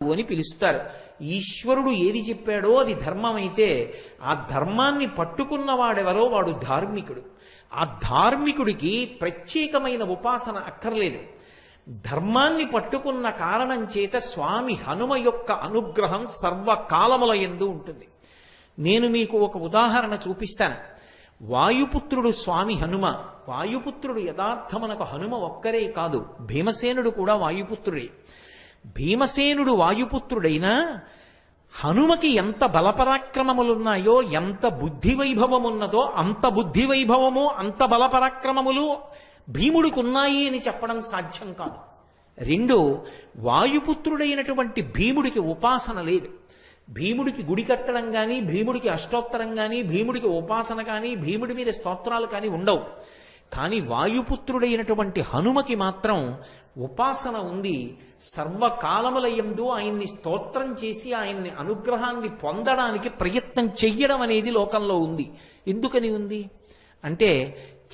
అని పిలుస్తారు. ఈశ్వరుడు ఏది చెప్పాడో అది ధర్మమైతే ఆ ధర్మాన్ని పట్టుకున్నవాడెవరో వాడు ధార్మికుడు. ఆ ధార్మికుడికి ప్రత్యేకమైన ఉపాసన అక్కర్లేదు. ధర్మాన్ని పట్టుకున్న కారణం చేత స్వామి హనుమ యొక్క అనుగ్రహం సర్వకాలముల యందు ఉంటుంది. నేను మీకు ఒక ఉదాహరణ చూపిస్తాను. వాయుపుత్రుడు స్వామి హనుమ. వాయుపుత్రుడు యథార్థమనకు హనుమ ఒక్కరే కాదు, భీమసేనుడు కూడా వాయుపుత్రుడే. భీమసేనుడు వాయుపుత్రుడైనా హనుమకి ఎంత బలపరాక్రమములున్నాయో, ఎంత బుద్ధి వైభవమున్నదో అంత బుద్ధి వైభవము అంత బలపరాక్రమములు భీముడికి ఉన్నాయి అని చెప్పడం సాధ్యం కాదు. రెండు, వాయుపుత్రుడైనటువంటి భీముడికి ఉపాసన లేదు. భీముడికి గుడి కట్టడం కానీ, భీముడికి అష్టోత్తరం కానీ, భీముడికి ఉపాసన కానీ, భీముడి మీద స్తోత్రాలు కానీ ఉండవు. కానీ వాయుపుత్రుడైనటువంటి హనుమకి మాత్రం ఉపాసన ఉంది. సర్వకాలముల యందు ఆయన్ని స్తోత్రం చేసి ఆయన్ని అనుగ్రహాన్ని పొందడానికి ప్రయత్నం చెయ్యడం అనేది లోకంలో ఉంది. ఎందుకని ఉంది అంటే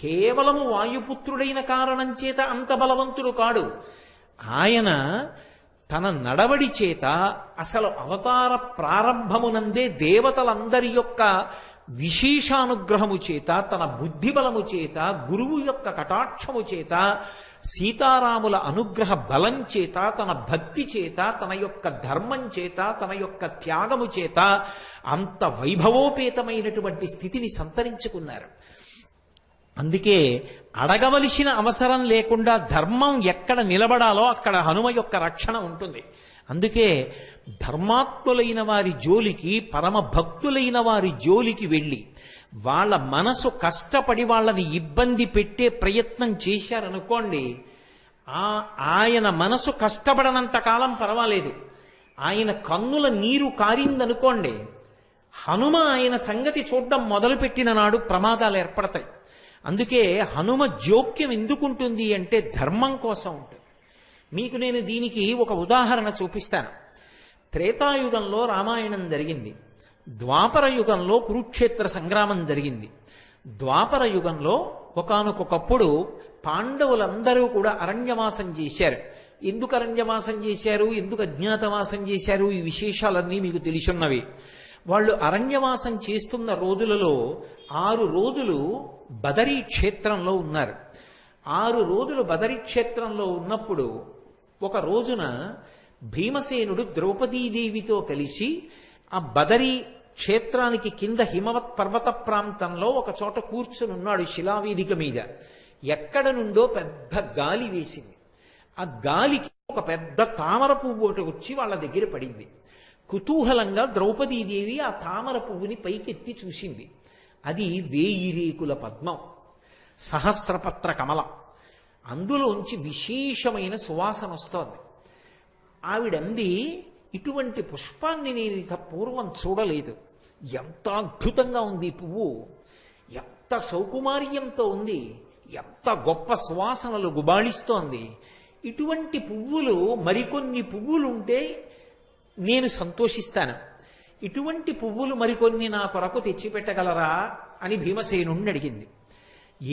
కేవలము వాయుపుత్రుడైన కారణం చేత అంత బలవంతుడు కాడు. ఆయన తన నడవడి చేత అసలు అవతార ప్రారంభమునందే దేవతలందరి యొక్క విశేషానుగ్రహము చేత, తన బుద్ధిబలము చేత, గురువు యొక్క కటాక్షము చేత, సీతారాముల అనుగ్రహ బలం చేత, తన భక్తి చేత, తన యొక్క ధర్మం చేత, తన యొక్క త్యాగము చేత అంత వైభవోపేతమైనటువంటి స్థితిని సంతరించుకున్నారు. అందుకే అడగవలసిన అవసరం లేకుండా ధర్మం ఎక్కడ నిలబడాలో అక్కడ హనుమ యొక్క రక్షణ ఉంటుంది. అందుకే ధర్మాత్ములైన వారి జోలికి, పరమ భక్తులైన వారి జోలికి వెళ్ళి వాళ్ళ మనసు కష్టపడి వాళ్ళని ఇబ్బంది పెట్టే ప్రయత్నం చేశారనుకోండి, ఆయన మనసు కష్టపడనంత కాలం పర్వాలేదు. ఆయన కన్నుల నీరు కారిందనుకోండి, హనుమ ఆయన సంగతి చూడడం మొదలుపెట్టిన నాడు ప్రమాదాలు ఏర్పడతాయి. అందుకే హనుమ జోక్యం ఎందుకుంటుంది అంటే ధర్మం కోసం ఉంటుంది. మీకు నేను దీనికి ఒక ఉదాహరణ చూపిస్తాను. త్రేతాయుగంలో రామాయణం జరిగింది. ద్వాపర యుగంలో కురుక్షేత్ర సంగ్రామం జరిగింది. ద్వాపర యుగంలో ఒకానొకప్పుడు పాండవులందరూ కూడా అరణ్యవాసం చేశారు. ఎందుకు అరణ్యవాసం చేశారు, ఎందుకు అజ్ఞాతవాసం చేశారు, ఈ విశేషాలన్నీ మీకు తెలిసున్నవి. వాళ్ళు అరణ్యవాసం చేస్తున్న రోజులలో 6 రోజులు బదరీ క్షేత్రంలో ఉన్నారు. 6 రోజులు బదరీ క్షేత్రంలో ఉన్నప్పుడు ఒక రోజున భీమసేనుడు ద్రౌపదీదేవితో కలిసి ఆ బదరీ క్షేత్రానికి కింద హిమవత్ పర్వత ప్రాంతంలో ఒక చోట కూర్చుని ఉన్నాడు శిలావేదిక మీద. ఎక్కడ నుండో పెద్ద గాలి వేసింది. ఆ గాలికి ఒక పెద్ద తామర పువ్వు ఒకటి వచ్చి వాళ్ళ దగ్గర పడింది. కుతూహలంగా ద్రౌపదీదేవి ఆ తామర పువ్వుని పైకెత్తి చూసింది. అది 1000 రేకుల పద్మం, సహస్రపత్ర కమలం. అందులోంచి విశేషమైన సువాసన వస్తోంది. ఆవిడంది, ఇటువంటి పుష్పాన్ని నేను ఇక పూర్వం చూడలేదు. ఎంత అద్భుతంగా ఉంది ఈ పువ్వు, ఎంత సౌకుమార్యంతో ఉంది, ఎంత గొప్ప సువాసనలు గుబాళిస్తోంది. ఇటువంటి పువ్వులు మరికొన్ని పువ్వులుంటే నేను సంతోషిస్తాను. ఇటువంటి పువ్వులు మరికొన్ని నా కొరకు తెచ్చిపెట్టగలరా అని భీమసేనుణ్ణి అడిగింది.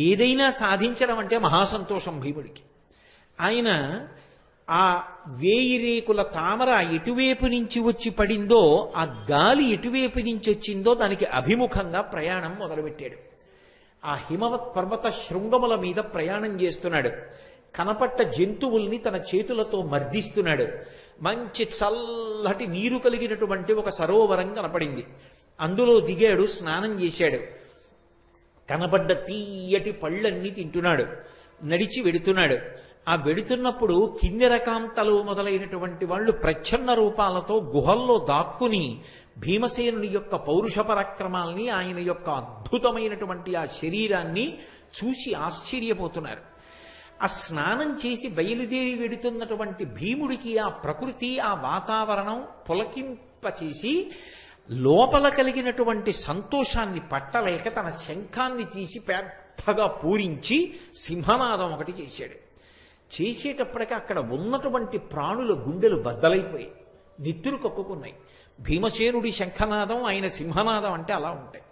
ఏదైనా సాధించడం అంటే మహాసంతోషం భీముడికి. ఆయన ఆ 1000 రేకుల తామర ఎటువైపు నుంచి వచ్చి పడిందో, ఆ గాలి ఎటువైపు నుంచి వచ్చిందో దానికి అభిముఖంగా ప్రయాణం మొదలుపెట్టాడు. ఆ హిమవత్ పర్వత శృంగముల మీద ప్రయాణం చేస్తున్నాడు. కనపట్ట జంతువుల్ని తన చేతులతో మర్దిస్తున్నాడు. మంచి చల్లటి నీరు కలిగినటువంటి ఒక సరోవరం కనపడింది. అందులో దిగాడు, స్నానం చేశాడు. కనబడ్డ తీయటి పళ్ళన్నీ తింటున్నాడు. నడిచి వెడుతున్నాడు. ఆ వెడుతున్నప్పుడు కిన్నెరకాంతలు మొదలైనటువంటి వాళ్ళు ప్రచ్ఛన్న రూపాలతో గుహల్లో దాక్కుని భీమసేనుని యొక్క పౌరుష పరాక్రమాల్ని, ఆయన యొక్క అద్భుతమైనటువంటి ఆ శరీరాన్ని చూసి ఆశ్చర్యపోతున్నారు. ఆ స్నానం చేసి బయలుదేరి వెడుతున్నటువంటి భీముడికి ఆ ప్రకృతి, ఆ వాతావరణం పులకింపచేసి లోపల కలిగినటువంటి సంతోషాన్ని పట్టలేక తన శంఖాన్ని తీసి పెద్దగా పూరించి సింహనాదం ఒకటి చేశాడు. చేసేటప్పటికి అక్కడ ఉన్నటువంటి ప్రాణుల గుండెలు బద్దలైపోయి నెత్తురు కక్కుకున్నాయి. భీమసేనుడి శంఖనాదం, ఆయన సింహనాదం అంటే అలా ఉంటాయి.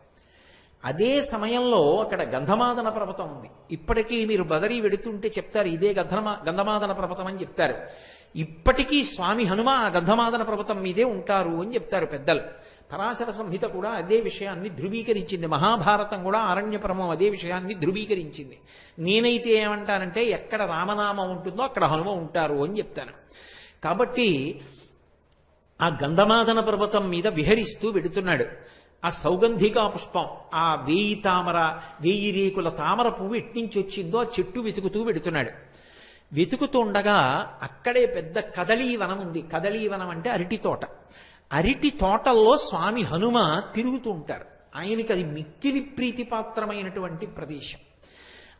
అదే సమయంలో అక్కడ గంధమాదన పర్వతం ఉంది. ఇప్పటికీ మీరు బదరీ వెడుతుంటే చెప్తారు, ఇదే గంధమాదన పర్వతం అని చెప్తారు. ఇప్పటికీ స్వామి హనుమ ఆ గంధమాదన పర్వతం మీదే ఉంటారు అని చెప్తారు పెద్దలు. పరాశర సంహిత కూడా అదే విషయాన్ని ధృవీకరించింది. మహాభారతం కూడా ఆరణ్యపరమం అదే విషయాన్ని ధృవీకరించింది. నేనైతే ఏమంటానంటే ఎక్కడ రామనామం ఉంటుందో అక్కడ హనుమ ఉంటారు అని చెప్తాను. కాబట్టి ఆ గంధమాదన పర్వతం మీద విహరిస్తూ వెడుతున్నాడు. ఆ సౌగంధికా పుష్పం, ఆ 1000 రేకుల తామర పువ్వు ఎట్నుంచి వచ్చిందో ఆ చెట్టు వెతుకుతూ వెడుతున్నాడు. వెతుకుతుండగా అక్కడే పెద్ద కదళీవనం ఉంది. కదళీవనం అంటే అరటి తోట. అరటి తోటల్లో స్వామి హనుమ తిరుగుతూ ఉంటారు. ఆయనకి అది మిక్కిలి ప్రీతిపాత్రమైనటువంటి ప్రదేశం.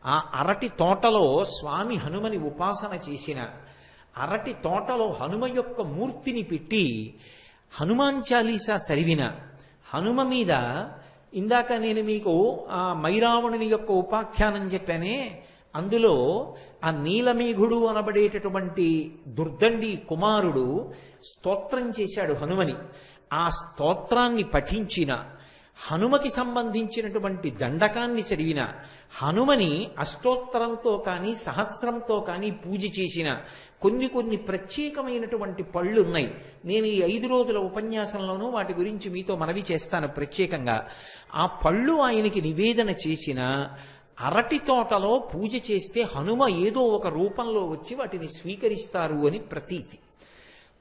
ఆ అరటి తోటలో స్వామి హనుమని ఉపాసన చేసిన, అరటి తోటలో హనుమ యొక్క మూర్తిని పెట్టి హనుమాన్ చాలీసా చదివిన, హనుమ మీద ఇందాక నేను మీకు ఆ మైరావణుని యొక్క ఉపాఖ్యానం చెప్పానే, అందులో ఆ నీలమేఘుడు అనబడేటటువంటి దుర్దండి కుమారుడు స్తోత్రం చేశాడు హనుమని. ఆ స్తోత్రాన్ని పఠించిన, హనుమకి సంబంధించినటువంటి దండకాన్ని చదివిన, హనుమని అష్టోత్తరంతో కానీ సహస్రంతో కానీ పూజ చేసిన కొన్ని ప్రత్యేకమైనటువంటి పళ్ళు ఉన్నాయి. నేను ఈ 5 రోజుల ఉపన్యాసంలోనూ వాటి గురించి మీతో మనవి చేస్తాను ప్రత్యేకంగా. ఆ పళ్ళు ఆయనకి నివేదన చేసిన, అరటి తోటలో పూజ చేస్తే హనుమ ఏదో ఒక రూపంలో వచ్చి వాటిని స్వీకరిస్తారు అని ప్రతీతి.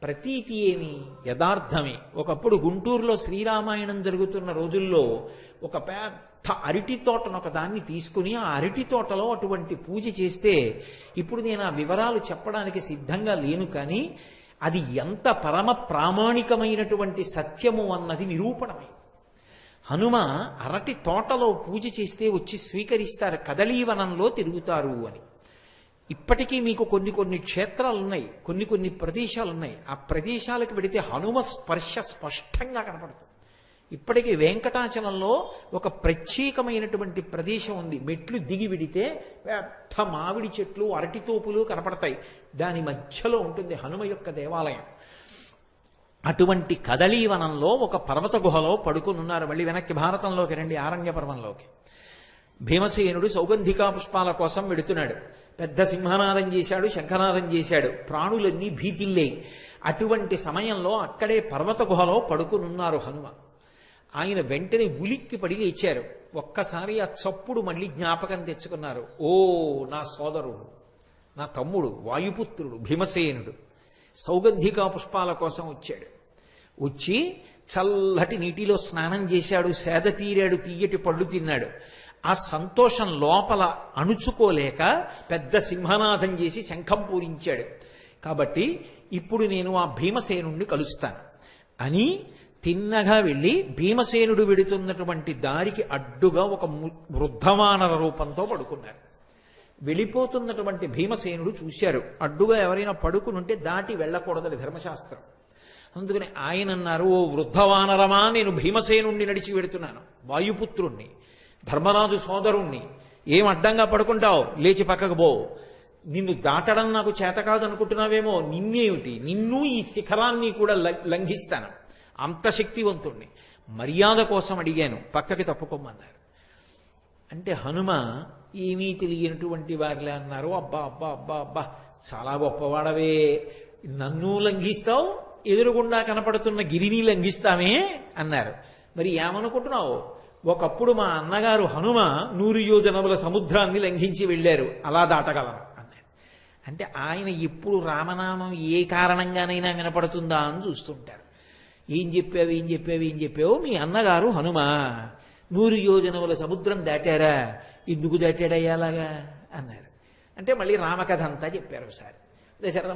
ప్రతీతి ఏమి? యథార్థమే. ఒకప్పుడు గుంటూరులో శ్రీరామాయణం జరుగుతున్న రోజుల్లో ఒక పెద్ద అరటి తోటను ఒక దాన్ని తీసుకుని ఆ అరటి తోటలో అటువంటి పూజ చేస్తే, ఇప్పుడు నేను ఆ వివరాలు చెప్పడానికి సిద్ధంగా లేను, కానీ అది ఎంత పరమ ప్రామాణికమైనటువంటి సత్యము అన్నది నిరూపణమే. హనుమ అరటి తోటలో పూజ చేస్తే వచ్చి స్వీకరిస్తారు, కదళీవనంలో తిరుగుతారు అని. ఇప్పటికీ మీకు కొన్ని క్షేత్రాలు ఉన్నాయి, కొన్ని ప్రదేశాలు ఉన్నాయి. ఆ ప్రదేశాలకు వెడితే హనుమ స్పర్శ స్పష్టంగా కనపడుతుంది. ఇప్పటికీ వెంకటాచలంలో ఒక ప్రత్యేకమైనటువంటి ప్రదేశం ఉంది. మెట్లు దిగి విడితే పెద్ద మామిడి చెట్లు, అరటి తోపులు కనపడతాయి. దాని మధ్యలో ఉంటుంది హనుమ యొక్క దేవాలయం. అటువంటి కదళీవనంలో ఒక పర్వత గుహలో పడుకుని ఉన్నారు. మళ్ళీ వెనక్కి భారతంలోకి రండి, ఆరణ్య పర్వంలోకి. భీమసేనుడు సౌగంధికా పుష్పాల కోసం వెడుతున్నాడు. పెద్ద సింహనాదం చేశాడు, శంఖనాదం చేశాడు. ప్రాణులన్నీ భీతిల్లేయి. అటువంటి సమయంలో అక్కడే పర్వత గుహలో పడుకునున్నారు హనుమ. ఆయన వెంటనే ఉలిక్కి పడి లేచారు. ఒక్కసారి ఆ చప్పుడు మళ్ళీ జ్ఞాపకం తెచ్చుకున్నారు. ఓ నా సోదరుడు, నా తమ్ముడు, వాయుపుత్రుడు భీమసేనుడు సౌగంధికా పుష్పాల కోసం వచ్చాడు. వచ్చి చల్లటి నీటిలో స్నానం చేశాడు, సేద తీరాడు, తీయటి పళ్ళు తిన్నాడు. ఆ సంతోషం లోపల అణుచుకోలేక పెద్ద సింహనాదం చేసి శంఖం పూరించాడు. కాబట్టి ఇప్పుడు నేను ఆ భీమసేనుణ్ణి కలుస్తాను అని తిన్నగా వెళ్ళి భీమసేనుడు వెడుతున్నటువంటి దారికి అడ్డుగా ఒక వృద్ధవానర రూపంతో పడుకున్నారు. వెళ్ళిపోతున్నటువంటి భీమసేనుడు చూశారు, అడ్డుగా ఎవరైనా పడుకునుంటే దాటి వెళ్ళకూడదని ధర్మశాస్త్రం. అందుకని ఆయన అన్నారు, ఓ వృద్ధవానరమా, నేను భీమసేనుణ్ణి నడిచి వెడుతున్నాను, వాయుపుత్రుణ్ణి, ధర్మరాజు సోదరుణ్ణి. ఏం అడ్డంగా పడుకుంటావు, లేచి పక్కకు పో. నిన్ను దాటడం నాకు చేత కాదు అనుకుంటున్నావేమో, నిన్నేమిటి, నిన్ను ఈ శిఖరాన్ని కూడా లంఘిస్తాను, అంత శక్తివంతుణ్ణి. మర్యాద కోసం అడిగాను, పక్కకి తప్పుకోమన్నారు. అంటే హనుమ ఏమీ తెలియనటువంటి వారిలే అన్నారు, అబ్బా అబ్బా అబ్బా అబ్బా, చాలా గొప్పవాడవే, నన్ను లంఘిస్తావు, ఎదురుగుండా కనపడుతున్న గిరిని లంఘిస్తామే అన్నారు. మరి ఏమనుకుంటున్నావు, ఒకప్పుడు మా అన్నగారు హనుమ 100 యోజనముల సముద్రాన్ని లంఘించి వెళ్ళారు, అలా దాటగలను అన్నారు. అంటే ఆయన ఎప్పుడు రామనామం ఏ కారణంగానైనా వినపడుతుందా అని చూస్తుంటారు. ఏం చెప్పావు, మీ అన్నగారు హనుమ 100 యోజనముల సముద్రం దాటారా, ఎందుకు దాటాడయ్యా అలాగా అన్నారు. అంటే మళ్ళీ రామకథ అంతా చెప్పారు ఒకసారి. దశరథ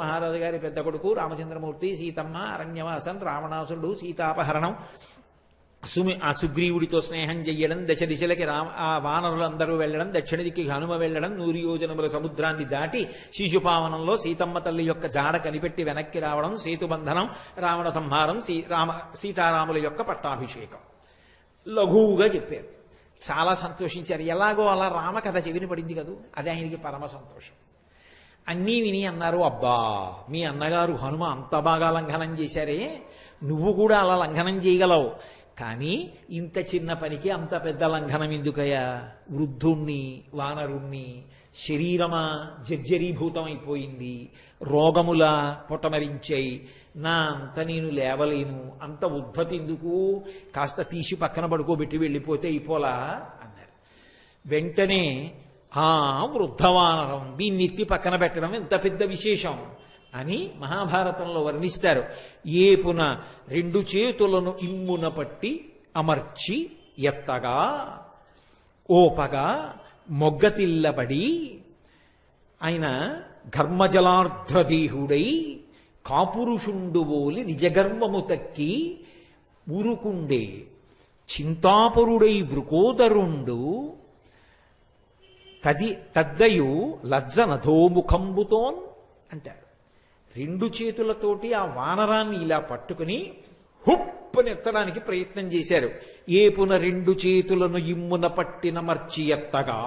మహారాజు గారి పెద్ద కొడుకు రామచంద్రమూర్తి, సీతమ్మ, అరణ్యవాసం, రావణాసురుడు, సీతాపహరణం, ఆ సుగ్రీవుడితో స్నేహం చెయ్యడం, దశ దిశలకి ఆ వానరులందరూ వెళ్ళడం, దక్షిణ దిక్కి హనుమ వెళ్ళడం, 100 యోజనముల సముద్రాన్ని దాటి శిశుపావనంలో సీతమ్మ తల్లి యొక్క జాడ కనిపెట్టి వెనక్కి రావడం, సేతుబంధనం, రావణ సంహారం, సీతారాముల యొక్క పట్టాభిషేకం లఘువుగా చెప్పారు. చాలా సంతోషించారు. ఎలాగో అలా రామకథ చెవిని పడింది కదూ, అది ఆయనకి పరమ సంతోషం. అన్నీ విని అన్నారు, అబ్బా మీ అన్నగారు హనుమ అంత బాగా లంఘనం చేశారే, నువ్వు కూడా అలా లంఘనం చేయగలవు, కానీ ఇంత చిన్న పనికి అంత పెద్ద లంఘనం ఎందుకయ్యా? వృద్ధుణ్ణి, వానరుణ్ణి, శరీరమా జర్జరీభూతమైపోయింది, రోగములా పొటమరించాయి, నా అంత నేను లేవలేను, అంత ఉద్ధతి ఎందుకు, కాస్త తీసి పక్కన పడుకోబెట్టి వెళ్ళిపోతే అయిపోలా అన్నారు. వెంటనే వృద్ధవానరం, దీన్ని ఎత్తి పక్కన పెట్టడం ఎంత పెద్ద విశేషం అని మహాభారతంలో వర్ణిస్తారు. ఏపున 2 చేతులను ఇమ్మున పట్టి అమర్చి ఎత్తగా ఓపగా మొగ్గతిల్లబడి ఆయన ఘర్మజలార్ధ్రదేహుడై కాపురుషుండువోలి నిజగర్వము తక్కి ఊరుకుండే చింతాపరుడై వృకోదరుండు తద్దయు లజ్జ నధోముఖంబుతోన్ అంటాడు. 2 చేతులతోటి ఆ వానరాన్ని ఇలా పట్టుకుని హుప్పని ఎత్తడానికి ప్రయత్నం చేశారు. ఏపున 2 చేతులను ఇమ్మున పట్టిన మర్చి ఎత్తగా,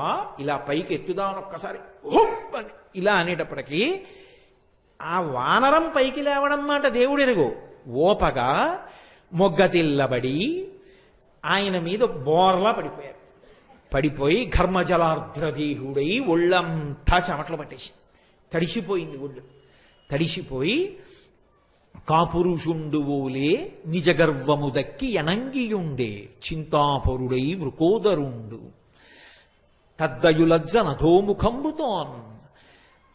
ఇలా పైకి ఎత్తుదామని ఒక్కసారి హుప్పని ఇలా అనేటప్పటికీ ఆ వానరం పైకి లేవడం మాట దేవుడెరుగు. ఓపగా మొగ్గతిల్లబడి ఆయన మీద బోర్లా పడిపోయారు. పడిపోయి ఘర్మజలార్ధ్రదేహుడై ఒళ్ళంతా చెమటలు పట్టేసి తడిసిపోయింది. ఒళ్ళు తడిసిపోయి కాపురుషుండువోలే నిజగర్వము దక్కి ఎనంగియుండే చింతాపరుడై వృకోదరుండు తద్దయులజ్జ నధోముఖంబుతోన్.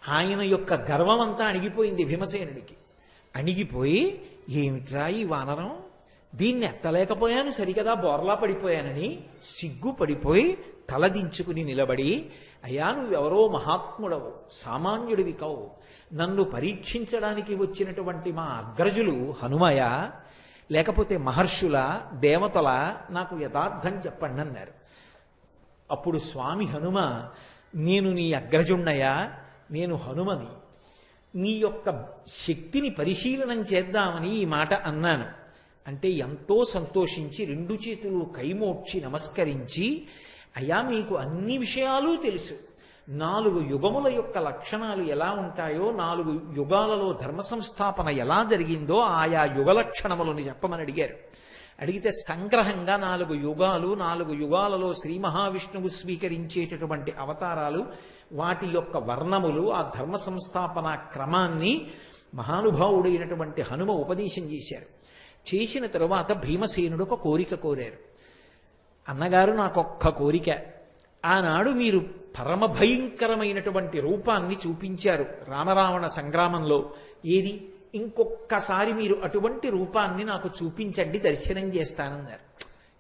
ఆయన యొక్క గర్వమంతా అణిగిపోయింది భీమసేనుడికి. అణిగిపోయి ఏమిట్రా ఈ వానరం, దీన్ని ఎత్తలేకపోయాను సరికదా బోర్లా పడిపోయానని సిగ్గుపడిపోయి తలదించుకుని నిలబడి, అయ్యా నువ్వెవరో మహాత్ముడవు, సామాన్యుడివి కావు, నన్ను పరీక్షించడానికి వచ్చినటువంటి మా అగ్రజులు హనుమయ లేకపోతే మహర్షుల దేవతల, నాకు యథార్థం చెప్పండి అన్నారు. అప్పుడు స్వామి హనుమ, నేను నీ అగ్రజుణ్ణయా, నేను హనుమని, నీ యొక్క శక్తిని పరిశీలనం చేద్దామని ఈ మాట అన్నాను అంటే ఎంతో సంతోషించి 2 చేతులు కైమోడ్చి నమస్కరించి, అయ్యా మీకు అన్ని విషయాలు తెలుసు, 4 యుగముల యొక్క లక్షణాలు ఎలా ఉంటాయో, 4 యుగాలలో ధర్మ సంస్థాపన ఎలా జరిగిందో ఆయా యుగ లక్షణములను చెప్పమని అడిగారు. అడిగితే సంగ్రహంగా 4 యుగాలు, 4 యుగాలలో శ్రీ మహావిష్ణువు స్వీకరించేటటువంటి అవతారాలు, వాటి యొక్క వర్ణములు, ఆ ధర్మ సంస్థాపన క్రమాన్ని మహానుభావుడైనటువంటి హనుమ ఉపదేశం చేశారు. చేసిన తరువాత భీమసేనుడు ఒక కోరిక కోరారు. అన్నగారు నాకొక్క కోరిక, ఆనాడు మీరు పరమ భయంకరమైనటువంటి రూపాన్ని చూపించారు రామరావణ సంగ్రామంలో, ఏది ఇంకొక్కసారి మీరు అటువంటి రూపాన్ని నాకు చూపించండి, దర్శనం చేస్తానన్నారు.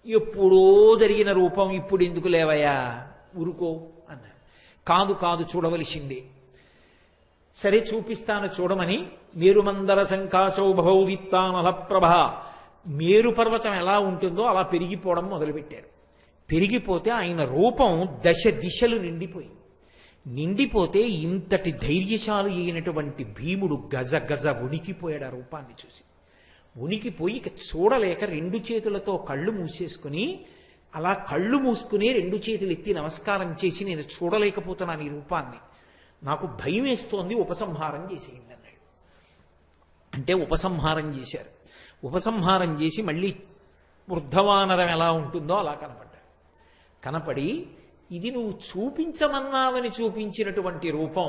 ఎప్పుడో జరిగిన రూపం ఇప్పుడు ఎందుకు లేవయా, ఊరుకో అన్నారు. కాదు కాదు చూడవలసిందే. సరే చూపిస్తాను చూడమని మేరుమందర శంఖాశౌభౌదిత్తానల ప్రభ, మేరు పర్వతం ఎలా ఉంటుందో అలా పెరిగిపోవడం మొదలుపెట్టారు. పెరిగిపోతే ఆయన రూపం 10 దిశలు నిండిపోయింది. నిండిపోతే ఇంతటి ధైర్యశాలి అయినటువంటి భీముడు గజ గజ వణికిపోయాడు ఆ రూపాన్ని చూసి. వణికిపోయి ఇక చూడలేక 2 చేతులతో కళ్ళు మూసేసుకుని, అలా కళ్ళు మూసుకుని 2 చేతులు ఎత్తి నమస్కారం చేసి, నేను చూడలేకపోతున్నాను ఈ రూపాన్ని, నాకు భయం వేస్తోంది, ఉపసంహారం చేసేయండి అన్నాడు. అంటే ఉపసంహారం చేశారు. ఉపసంహారం చేసి మళ్ళీ వృద్ధవానరం ఎలా ఉంటుందో అలా కనపడ్డాడు. కనపడి, ఇది నువ్వు చూపించమన్నావని చూపించినటువంటి రూపం,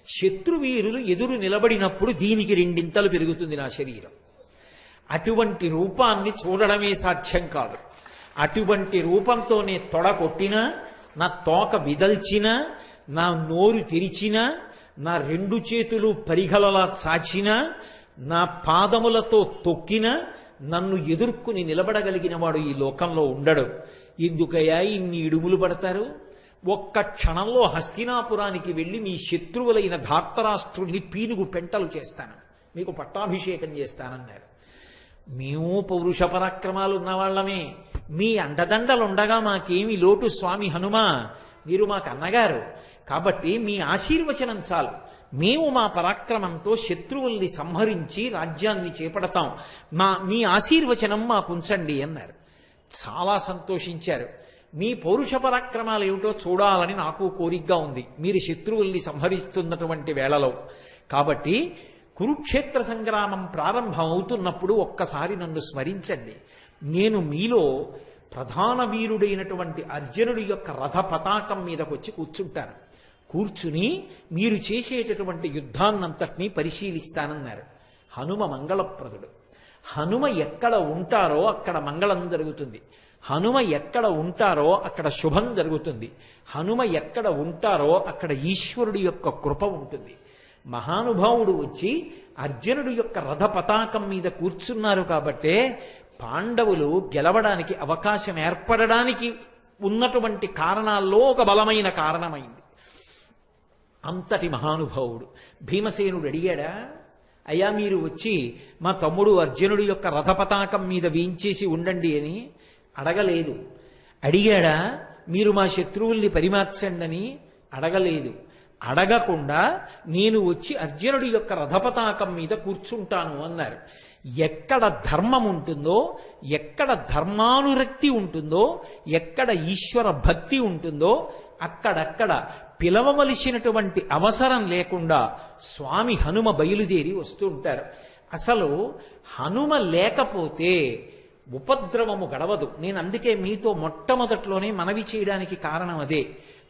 శత్రువీరులు ఎదురు నిలబడినప్పుడు దీనికి 2 ఇంతలు పెరుగుతుంది నా శరీరం. అటువంటి రూపాన్ని చూడడమే సాధ్యం కాదు. అటువంటి రూపంతోనే తొడ కొట్టినా, నా తోక విదల్చినా, నా నోరు తెరిచినా, నా 2 చేతులు పరిగలలా చాచినా, నా పాదములతో తొక్కినా నన్ను ఎదుర్కొని నిలబడగలిగిన వాడు ఈ లోకంలో ఉండడు. ఎందుకయ్యా ఇన్ని ఇడుములు పడతారు? ఒక్క క్షణంలో హస్తినాపురానికి వెళ్ళి మీ శత్రువులైన ధార్తరాష్ట్రుల్ని పీనుగు పెంటలు చేస్తాను, మీకు పట్టాభిషేకం చేస్తానన్నారు. మేము పౌరుష పరాక్రమాలు ఉన్నవాళ్లమే, మీ అండదండలుండగా మాకేమి లోటు స్వామి హనుమ, మీరు మాకు అన్నగారు కాబట్టి మీ ఆశీర్వచనం చాలు, మేము మా పరాక్రమంతో శత్రువుల్ని సంహరించి రాజ్యాన్ని చేపడతాం, మీ ఆశీర్వచనం మాకుంచండి అన్నారు. చాలా సంతోషించారు. మీ పౌరుష పరాక్రమాలు ఏమిటో చూడాలని నాకు కోరికగా ఉంది మీరు శత్రువుల్ని సంహరిస్తున్నటువంటి వేళలో. కాబట్టి కురుక్షేత్ర సంగ్రామం ప్రారంభం అవుతున్నప్పుడు ఒక్కసారి నన్ను స్మరించండి, నేను మీలో ప్రధాన వీరుడైనటువంటి అర్జునుడి యొక్క రథ పతాకం మీదకి వచ్చి కూర్చుంటాను. కూర్చుని మీరు చేసేటటువంటి యుద్ధాన్నంతటినీ పరిశీలిస్తానన్నారు. హనుమ మంగళప్రదుడు. హనుమ ఎక్కడ ఉంటారో అక్కడ మంగళం జరుగుతుంది. హనుమ ఎక్కడ ఉంటారో అక్కడ శుభం జరుగుతుంది. హనుమ ఎక్కడ ఉంటారో అక్కడ ఈశ్వరుడి యొక్క కృప ఉంటుంది. మహానుభావుడు వచ్చి అర్జునుడి యొక్క రథ పతాకం మీద కూర్చున్నారు కాబట్టే పాండవులు గెలవడానికి అవకాశం ఏర్పడడానికి ఉన్నటువంటి కారణాల్లో ఒక బలమైన కారణమైంది. అంతటి మహానుభావుడు. భీమసేనుడు అడిగాడా, అయ్యా మీరు వచ్చి మా తమ్ముడు అర్జునుడి యొక్క రథ పతాకం మీద వేయించేసి ఉండండి అని అడగలేదు. అడిగాడా, మీరు మా శత్రువుల్ని పరిమార్చండి అని అడగలేదు. అడగకుండా నేను వచ్చి అర్జునుడి యొక్క రథపతాకం మీద కూర్చుంటాను అన్నారు. ఎక్కడ ధర్మం ఉంటుందో, ఎక్కడ ధర్మానురక్తి ఉంటుందో, ఎక్కడ ఈశ్వర భక్తి ఉంటుందో అక్కడక్కడ పిలవవలసినటువంటి అవసరం లేకుండా స్వామి హనుమ బయలుదేరి వస్తూ ఉంటారు. అసలు హనుమ లేకపోతే ఉపద్రవము గడవదు. నేను అందుకే మీతో మొట్టమొదట్లోనే మనవి చేయడానికి కారణం అదే.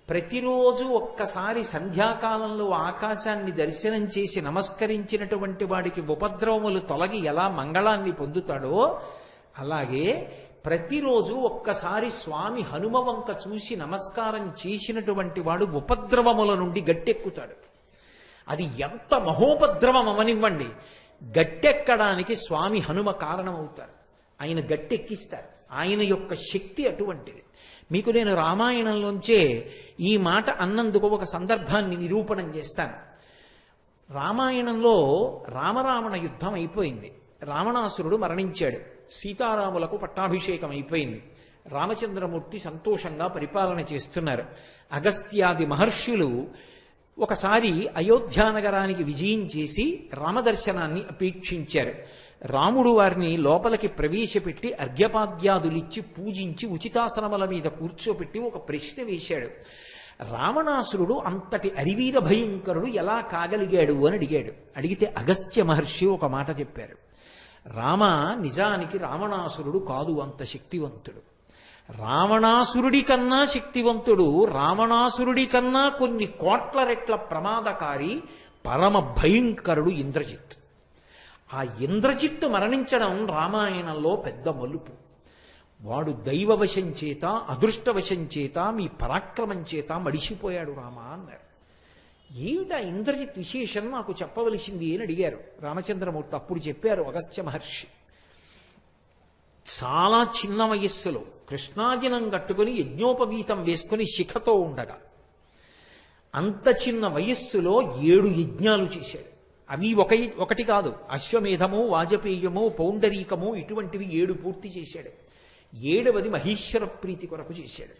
ప్రతిరోజు ఒక్కసారి సంధ్యాకాలంలో ఆకాశాన్ని దర్శనం చేసి నమస్కరించినటువంటి వాడికి ఉపద్రవములు తొలగి ఎలా మంగళాన్ని పొందుతాడో, అలాగే ప్రతిరోజు ఒక్కసారి స్వామి హనుమ వంక చూసి నమస్కారం చేసినటువంటి వాడు ఉపద్రవముల నుండి గట్టెక్కుతాడు. అది ఎంత మహోపద్రవం అవనివ్వండి, గట్టెక్కడానికి స్వామి హనుమ కారణమవుతారు. ఆయన గట్టెక్కిస్తారు. ఆయన యొక్క శక్తి అటువంటిది. మీకు నేను రామాయణంలోంచే ఈ మాట అన్నందుకు ఒక సందర్భాన్ని నిరూపణం చేస్తాను. రామాయణంలో రామరావణ యుద్ధం అయిపోయింది. రావణాసురుడు మరణించాడు. సీతారాములకు పట్టాభిషేకం అయిపోయింది. రామచంద్రమూర్తి సంతోషంగా పరిపాలన చేస్తున్నారు. అగస్త్యాది మహర్షులు ఒకసారి అయోధ్యానగరానికి విజయం చేసి రామదర్శనాన్ని అపేక్షించారు. రాముడు వారిని లోపలికి ప్రవేశపెట్టి అర్ఘ్యపాద్యాదులిచ్చి పూజించి ఉచితాసనముల మీద కూర్చోపెట్టి ఒక ప్రశ్న వేశాడు. రావణాసురుడు అంతటి అరివీర భయంకరుడు ఎలా కాగలిగాడు అని అడిగాడు. అడిగితే అగస్త్య మహర్షి ఒక మాట చెప్పారు. రామ, నిజానికి రావణాసురుడు కాదు అంత శక్తివంతుడు. రావణాసురుడి కన్నా శక్తివంతుడు, రావణాసురుడి కన్నా కొన్ని కోట్ల రెట్ల ప్రమాదకారి, పరమ భయంకరుడు ఇంద్రజిత్. ఆ ఇంద్రజిత్తు మరణించడం రామాయణంలో పెద్ద మలుపు. వాడు దైవవశం చేత, అదృష్టవశం చేత, మీ పరాక్రమం చేత మడిసిపోయాడు రామ అన్నారు. ఏమిటా ఇంద్రజిత్ విశేషం నాకు చెప్పవలసింది అని అడిగారు రామచంద్రమూర్తి. అప్పుడు చెప్పారు అగస్త్య మహర్షి. చాలా చిన్న వయస్సులో కృష్ణాజినం కట్టుకుని యజ్ఞోపవీతం వేసుకుని శిఖతో ఉండగా, అంత చిన్న వయస్సులో 7 యజ్ఞాలు చేశాడు. అవి ఒకటి కాదు, అశ్వమేధము, వాజపేయము, పౌండరీకము, ఇటువంటివి 7 పూర్తి చేశాడు. 7వది మహేశ్వర ప్రీతి కొరకు చేశాడు.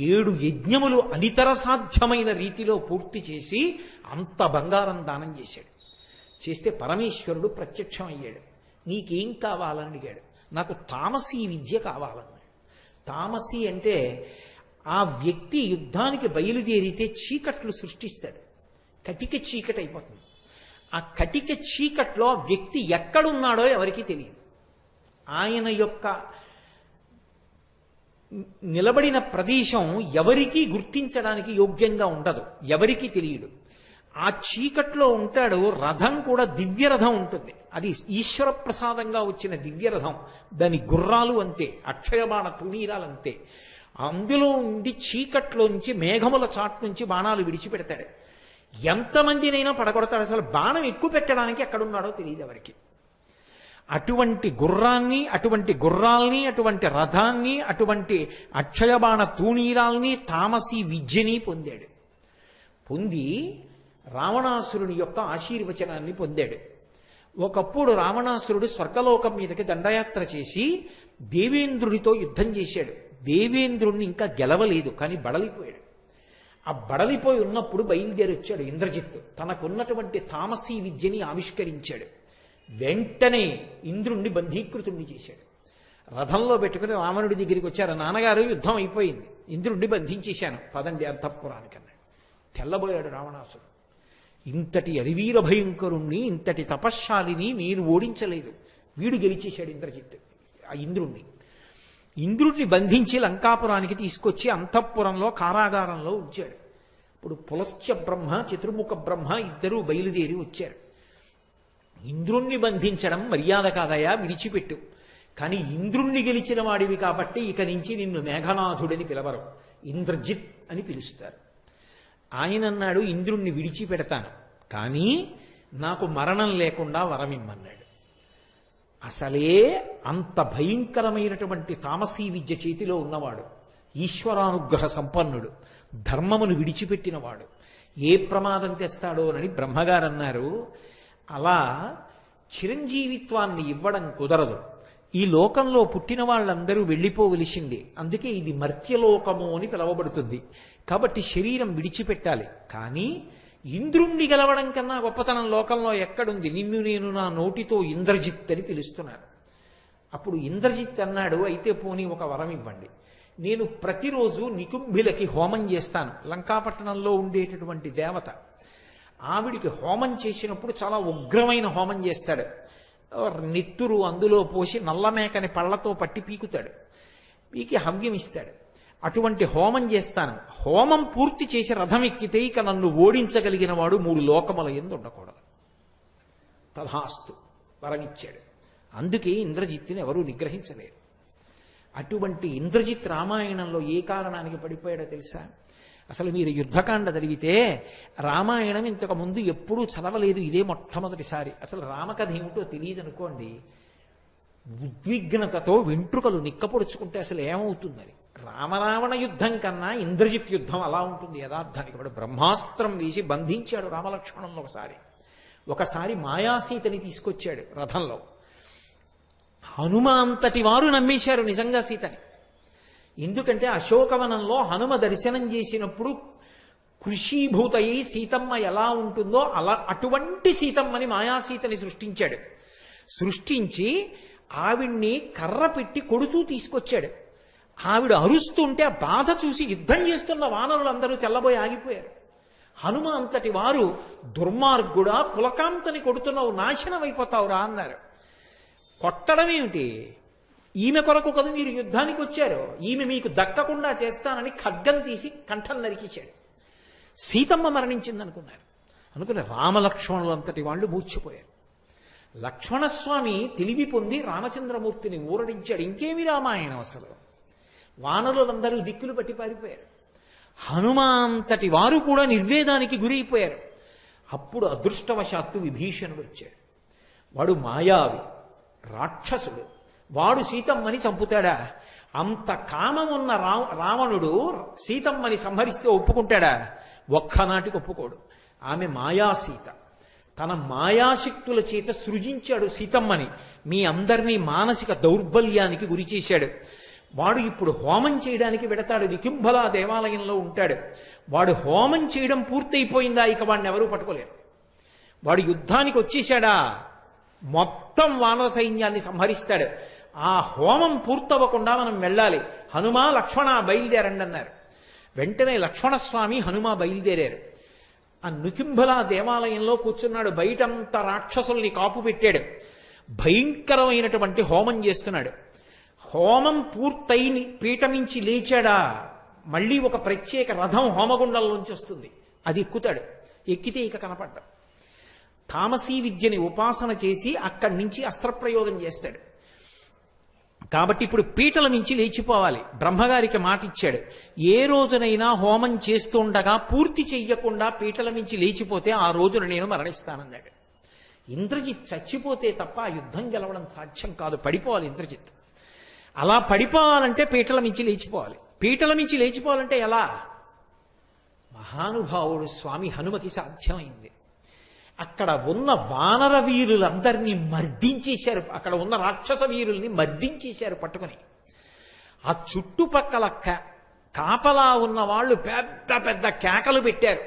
7 యజ్ఞములు అనితర సాధ్యమైన రీతిలో పూర్తి చేసి అంత బంగారం దానం చేశాడు. చేస్తే పరమేశ్వరుడు ప్రత్యక్షం అయ్యాడు. నీకేం కావాలని అడిగాడు. నాకు తామసీ విద్య కావాలన్నాడు. తామసీ అంటే ఆ వ్యక్తి యుద్ధానికి బయలుదేరితే చీకట్లు సృష్టిస్తాడు. కటిక చీకటి అయిపోతుంది. ఆ కటిక చీకట్లో ఆ వ్యక్తి ఎక్కడున్నాడో ఎవరికీ తెలియదు. ఆయన యొక్క నిలబడిన ప్రదేశం ఎవరికీ గుర్తించడానికి యోగ్యంగా ఉండదు, ఎవరికీ తెలియడు. ఆ చీకట్లో ఉంటాడు. రథం కూడా దివ్యరథం ఉంటుంది. అది ఈశ్వర ప్రసాదంగా వచ్చిన దివ్యరథం. దాని గుర్రాలు అంతే, అక్షయబాణ తుణీరాలు అంతే. అందులో ఉండి చీకట్లోంచి మేఘముల చాటు నుంచి బాణాలు విడిచిపెడతాడు. ఎంతమందినైనా పడగొడతాడు. అసలు బాణం ఎక్కువ పెట్టడానికి ఎక్కడున్నాడో తెలియదు ఎవరికి. అటువంటి గుర్రాన్ని, అటువంటి గుర్రాల్ని, అటువంటి రథాన్ని, అటువంటి అక్షయబాణ తూణీరాల్ని, తామసీ విద్యని పొందాడు. పొంది రావణాసురుని యొక్క ఆశీర్వచనాన్ని పొందాడు. ఒకప్పుడు రావణాసురుడు స్వర్గలోకం మీదకి దండయాత్ర చేసి దేవేంద్రుడితో యుద్ధం చేశాడు. దేవేంద్రుణ్ణి ఇంకా గెలవలేదు, కానీ బడలిపోయాడు. ఆ బడలిపోయి ఉన్నప్పుడు బయలుదేరి వచ్చాడు ఇంద్రజిత్తు. తనకున్నటువంటి తామసీ విద్యని ఆవిష్కరించాడు. వెంటనే ఇంద్రుణ్ణి బంధీకృతుణ్ణి చేశాడు. రథంలో పెట్టుకుని రావణుడి దగ్గరికి వచ్చారు. నాన్నగారు, యుద్ధం అయిపోయింది, ఇంద్రుణ్ణి బంధించేశాను, పదండి అంతఃపురానికన్నాడు. తెల్లబోయాడు రావణాసురుడు. ఇంతటి అరివీర భయంకరుణ్ణి, ఇంతటి తపశ్శాలిని నేను ఓడించలేదు, వీడు గెలిచేశాడు ఇంద్రజిత్తు. ఆ ఇంద్రుడిని బంధించి లంకాపురానికి తీసుకొచ్చి అంతఃపురంలో కారాగారంలో ఉంచాడు. ఇప్పుడు పులస్త్య బ్రహ్మ చతుర్ముఖ బ్రహ్మ ఇద్దరూ బయలుదేరి వచ్చారు. ఇంద్రుణ్ణి బంధించడం మర్యాద కాదయా, విడిచిపెట్టు. కానీ ఇంద్రుణ్ణి గెలిచిన వాడివి కాబట్టి ఇక నుంచి నిన్ను మేఘనాథుడని పిలవరు, ఇంద్రజిత్ అని పిలుస్తారు. ఆయన అన్నాడు, ఇంద్రుణ్ణి విడిచిపెడతాను, కానీ నాకు మరణం లేకుండా వరమిమ్మన్నాడు. అసలే అంత భయంకరమైనటువంటి తామసీ విద్య చేతిలో ఉన్నవాడు, ఈశ్వరానుగ్రహ సంపన్నుడు, ధర్మమును విడిచిపెట్టినవాడు, ఏ ప్రమాదం తెస్తాడోనని బ్రహ్మగారు అన్నారు. అలా చిరంజీవిత్వాన్ని ఇవ్వడం కుదరదు. ఈ లోకంలో పుట్టిన వాళ్ళందరూ వెళ్ళిపోవలసిందే. అందుకే ఇది మర్త్యలోకము అని పిలవబడుతుంది. కాబట్టి శరీరం విడిచిపెట్టాలి. కానీ ఇంద్రుణ్ణి గెలవడం కన్నా గొప్పతనం లోకంలో ఎక్కడుంది? నిన్ను నేను నా నోటితో ఇంద్రజిత్ అని పిలుస్తున్నాను. అప్పుడు ఇంద్రజిత్ అన్నాడు, అయితే పోనీ ఒక వరం ఇవ్వండి. నేను ప్రతిరోజు నికుంభిలకి హోమం చేస్తాను. లంకాపట్టణంలో ఉండేటటువంటి దేవత, ఆవిడికి హోమం చేసినప్పుడు చాలా ఉగ్రమైన హోమం చేస్తాడు. నెత్తురు అందులో పోసి నల్లమేకని పళ్లతో పట్టి పీకుతాడు, పీకి హవ్యం ఇస్తాడు. అటువంటి హోమం చేస్తాను. హోమం పూర్తి చేసి రథం ఎక్కితే ఇక నన్ను ఓడించగలిగిన వాడు 3 లోకముల యందు ఉండకూడదు. తథాస్తు వరమిచ్చాడు. అందుకే ఇంద్రజిత్తుని ఎవరూ నిగ్రహించలేరు. అటువంటి ఇంద్రజిత్ రామాయణంలో ఏ కారణానికి పడిపోయాడో తెలుసా? అసలు మీరు యుద్ధకాండ చదివితే రామాయణం ఇంతకు ముందు ఎప్పుడూ చదవలేదు, ఇదే మొట్టమొదటిసారి. అసలు రామకథ ఏమిటో తెలియదు అనుకోండి, ఉద్విగ్నతతో వెంట్రుకలు నిక్కపొడుచుకుంటే అసలు ఏమవుతుందని. రామరావణ యుద్ధం కన్నా ఇంద్రజిత్ యుద్ధం అలా ఉంటుంది యథార్థానికి. వాడు బ్రహ్మాస్త్రం వేసి బంధించాడు రామలక్ష్మణంలో. ఒకసారి మాయాసీతని తీసుకొచ్చాడు రథంలో. హనుమంతటి వారు నమ్మేశారు నిజంగా సీతని. ఎందుకంటే అశోకవనంలో హనుమ దర్శనం చేసినప్పుడు కృషీభూతయి సీతమ్మ ఎలా ఉంటుందో అటువంటి సీతమ్మని మాయాసీతని సృష్టించాడు. సృష్టించి ఆవిడ్ని కర్ర పెట్టి కొడుతూ తీసుకొచ్చాడు. ఆవిడ అరుస్తుంటే ఆ బాధ చూసి యుద్ధం చేస్తున్న వానరులందరూ తెల్లబోయి ఆగిపోయారు. హనుమ అంతటి వారు దుర్మార్గుడా, కులకాంతని కొడుతున్నావు, నాశనం అయిపోతావురా అన్నారు. కొట్టడమేమిటి? ఈమె కొరకు కదా మీరు యుద్ధానికి వచ్చారు, ఈమె మీకు దక్కకుండా చేస్తానని ఖడ్గం తీసి కంఠం నరికించాడు. సీతమ్మ మరణించిందనుకున్నారు. రామలక్ష్మణులు అంతటి వాళ్ళు మూర్చిపోయారు. లక్ష్మణస్వామి తెలివి పొంది రామచంద్రమూర్తిని ఊరడించాడు. ఇంకేమి రామాయణం అసలు. వానరులందరూ దిక్కులు పట్టి పారిపోయారు. హనుమంతటి వారు కూడా నిర్వేదానికి గురైపోయారు. అప్పుడు అదృష్టవశాత్తు విభీషణుడు వచ్చాడు. వాడు మాయావి, రాక్షసుడు. వాడు సీతమ్మని చంపుతాడా? అంత కామమున్న రావణుడు సీతమ్మని సంహరిస్తే ఒప్పుకుంటాడా? ఒక్కనాటికి ఒప్పుకోడు. ఆమె మాయాసీత. తన మాయాశక్తుల చేత సృజించాడు సీతమ్మని. మీ అందరినీ మానసిక దౌర్బల్యానికి గురి చేశాడు. వాడు ఇప్పుడు హోమం చేయడానికి వెడతాడు. నికుంభలా దేవాలయంలో ఉంటాడు. వాడు హోమం చేయడం పూర్తయిపోయిందా, ఇక వాడిని ఎవరూ పట్టుకోలేరు. వాడు యుద్ధానికి వచ్చేశాడా, మొత్తం వానర సైన్యాన్ని సంహరిస్తాడు. ఆ హోమం పూర్తవ్వకుండా మనం వెళ్ళాలి. హనుమ లక్ష్మణ బయలుదేరండి అన్నారు. వెంటనే లక్ష్మణస్వామి హనుమ బయలుదేరారు. ఆ నికుంభలా దేవాలయంలో కూర్చున్నాడు. బయటంతా రాక్షసుల్ని కాపు పెట్టాడు. భయంకరమైనటువంటి హోమం చేస్తున్నాడు. హోమం పూర్తయి పీఠమించి లేచాడా, మళ్ళీ ఒక ప్రత్యేక రథం హోమగుండంలోంచి వస్తుంది. అది ఎక్కుతాడు. ఎక్కితే ఇక కనపడ్డా. తామసీ విద్యని ఉపాసన చేసి అక్కడి నుంచి అస్త్రప్రయోగం చేస్తాడు. కాబట్టి ఇప్పుడు పీటల నుంచి లేచిపోవాలి. బ్రహ్మగారికి మాట ఇచ్చాడు, ఏ రోజునైనా హోమం చేస్తుండగా పూర్తి చెయ్యకుండా పీటల నుంచి లేచిపోతే ఆ రోజున నేను మరణిస్తానన్నాడు. ఇంద్రజిత్ చచ్చిపోతే తప్ప ఆ యుద్ధం గెలవడం సాధ్యం కాదు. పడిపోవాలి ఇంద్రజిత్. అలా పడిపోవాలంటే పీటల మించి లేచిపోవాలి. పీటల మించి లేచిపోవాలంటే ఎలా? మహానుభావుడు స్వామి హనుమకి సాధ్యమైంది. అక్కడ ఉన్న వానర వీరులందరినీ మర్దించేశారు. అక్కడ ఉన్న రాక్షస వీరుల్ని మర్దించేశారు పట్టుకుని. ఆ చుట్టుపక్కల కాపలా ఉన్న వాళ్ళు పెద్ద పెద్ద కేకలు పెట్టారు.